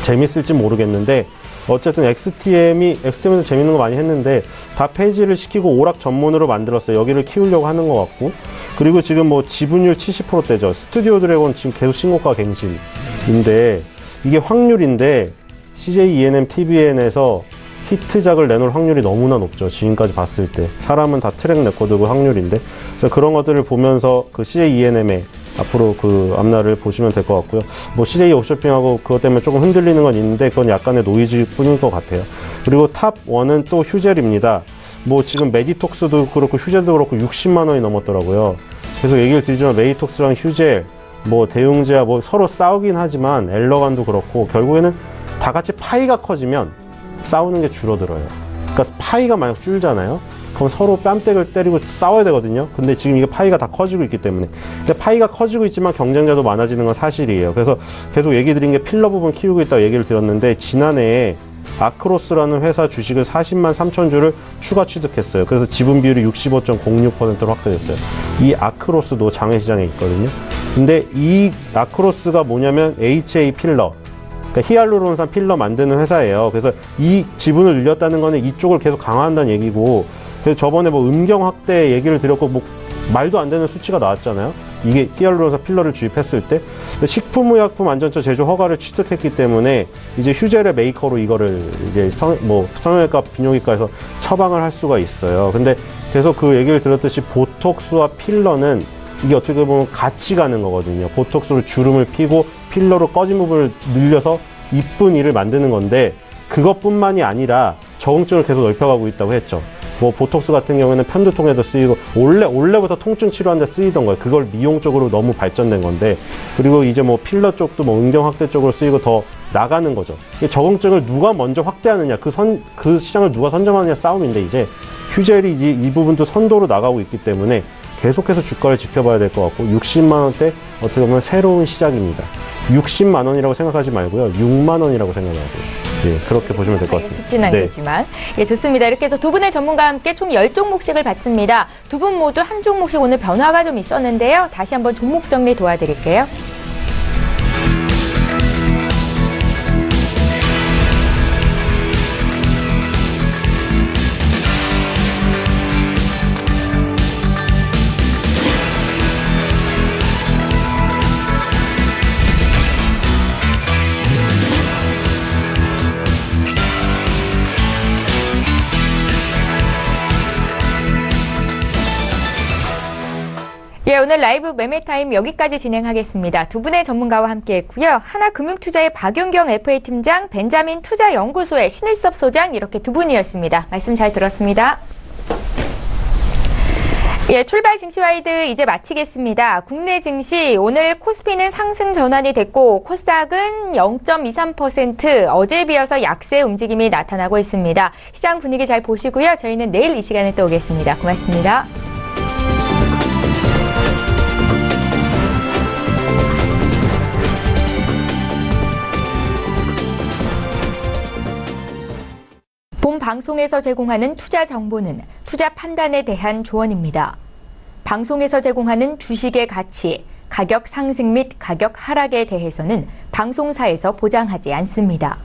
재밌을지 모르겠는데 어쨌든 XTM에서 재밌는 거 많이 했는데 다 폐지를 시키고 오락 전문으로 만들었어요. 여기를 키우려고 하는 것 같고, 그리고 지금 뭐 지분율 70%대죠. 스튜디오 드래곤 지금 계속 신고가 갱신인데 이게 확률인데 CJ ENM TVN에서 히트작을 내놓을 확률이 너무나 높죠. 지금까지 봤을 때 사람은 다 트랙 레코드고 확률인데, 그래서 그런 것들을 보면서 그 CJ ENM의 앞으로 그 앞날을 보시면 될 것 같고요. 뭐 CJ 옵쇼핑하고 그것 때문에 조금 흔들리는 건 있는데 그건 약간의 노이즈 뿐인 것 같아요. 그리고 탑1은 또 휴젤입니다. 뭐 지금 메디톡스도 그렇고 휴젤도 그렇고 60만 원이 넘었더라고요. 계속 얘기를 드리지만 메디톡스랑 휴젤, 뭐 대웅제야 뭐 서로 싸우긴 하지만 엘러간도 그렇고 결국에는 다 같이 파이가 커지면 싸우는 게 줄어들어요. 그러니까 파이가 만약 줄잖아요. 그럼 서로 뺨때를 때리고 싸워야 되거든요. 근데 지금 이게 파이가 다 커지고 있기 때문에. 근데 파이가 커지고 있지만 경쟁자도 많아지는 건 사실이에요. 그래서 계속 얘기 드린 게 필러 부분 키우고 있다고 얘기를 드렸는데 지난해에 아크로스라는 회사 주식을 40만 3천 주를 추가 취득했어요. 그래서 지분 비율이 65.06%로 확대됐어요. 이 아크로스도 장외시장에 있거든요. 근데 이 아크로스가 뭐냐면 HA 필러, 그러니까 히알루론산 필러 만드는 회사예요. 그래서 이 지분을 늘렸다는 거는 이쪽을 계속 강화한다는 얘기고, 그래서 저번에 뭐 음경 확대 얘기를 드렸고 뭐 말도 안 되는 수치가 나왔잖아요. 이게 히알루론산 필러를 주입했을 때. 식품의약품안전처 제조 허가를 취득했기 때문에 이제 휴젤의 메이커로 이거를 이제 성형외과 비뇨기과에서 처방을 할 수가 있어요. 근데 계속 그 얘기를 들었듯이 보톡스와 필러는 이게 어떻게 보면 같이 가는 거거든요. 보톡스로 주름을 피고 필러로 꺼진 부분을 늘려서 이쁜 이를 만드는 건데 그것뿐만이 아니라 적응증을 계속 넓혀가고 있다고 했죠. 뭐 보톡스 같은 경우에는 편두통에도 쓰이고 원래부터 통증 치료하는 데 쓰이던 거예요. 그걸 미용 쪽으로 너무 발전된 건데, 그리고 이제 뭐 필러 쪽도 뭐 음경 확대 쪽으로 쓰이고 더 나가는 거죠. 적응증을 누가 먼저 확대하느냐, 그 시장을 누가 선점하느냐 싸움인데 이제 휴젤이 이 부분도 선도로 나가고 있기 때문에 계속해서 주가를 지켜봐야 될 것 같고, 60만 원대 어떻게 보면 새로운 시작입니다. 60만 원이라고 생각하지 말고요, 6만 원이라고 생각하세요. 예, 그렇게 보시면 될 것 같습니다. 쉽지는 않겠지만. 예, 좋습니다. 이렇게 해서 두 분의 전문가와 함께 총 10종목씩을 받습니다. 두 분 모두 한 종목씩 오늘 변화가 좀 있었는데요. 다시 한번 종목 정리 도와드릴게요. 예, 오늘 라이브 매매타임 여기까지 진행하겠습니다. 두 분의 전문가와 함께했고요. 하나금융투자의 박윤경 FA 팀장, 벤자민 투자연구소의 신일섭 소장, 이렇게 두 분이었습니다. 말씀 잘 들었습니다. 예, 출발 증시와이드 이제 마치겠습니다. 국내 증시 오늘 코스피는 상승 전환이 됐고 코스닥은 0.23% 어제에 비해서 약세 움직임이 나타나고 있습니다. 시장 분위기 잘 보시고요. 저희는 내일 이 시간에 또 오겠습니다. 고맙습니다. 본 방송에서 제공하는 투자 정보는 투자 판단에 대한 조언입니다. 방송에서 제공하는 주식의 가치, 가격 상승 및 가격 하락에 대해서는 방송사에서 보장하지 않습니다.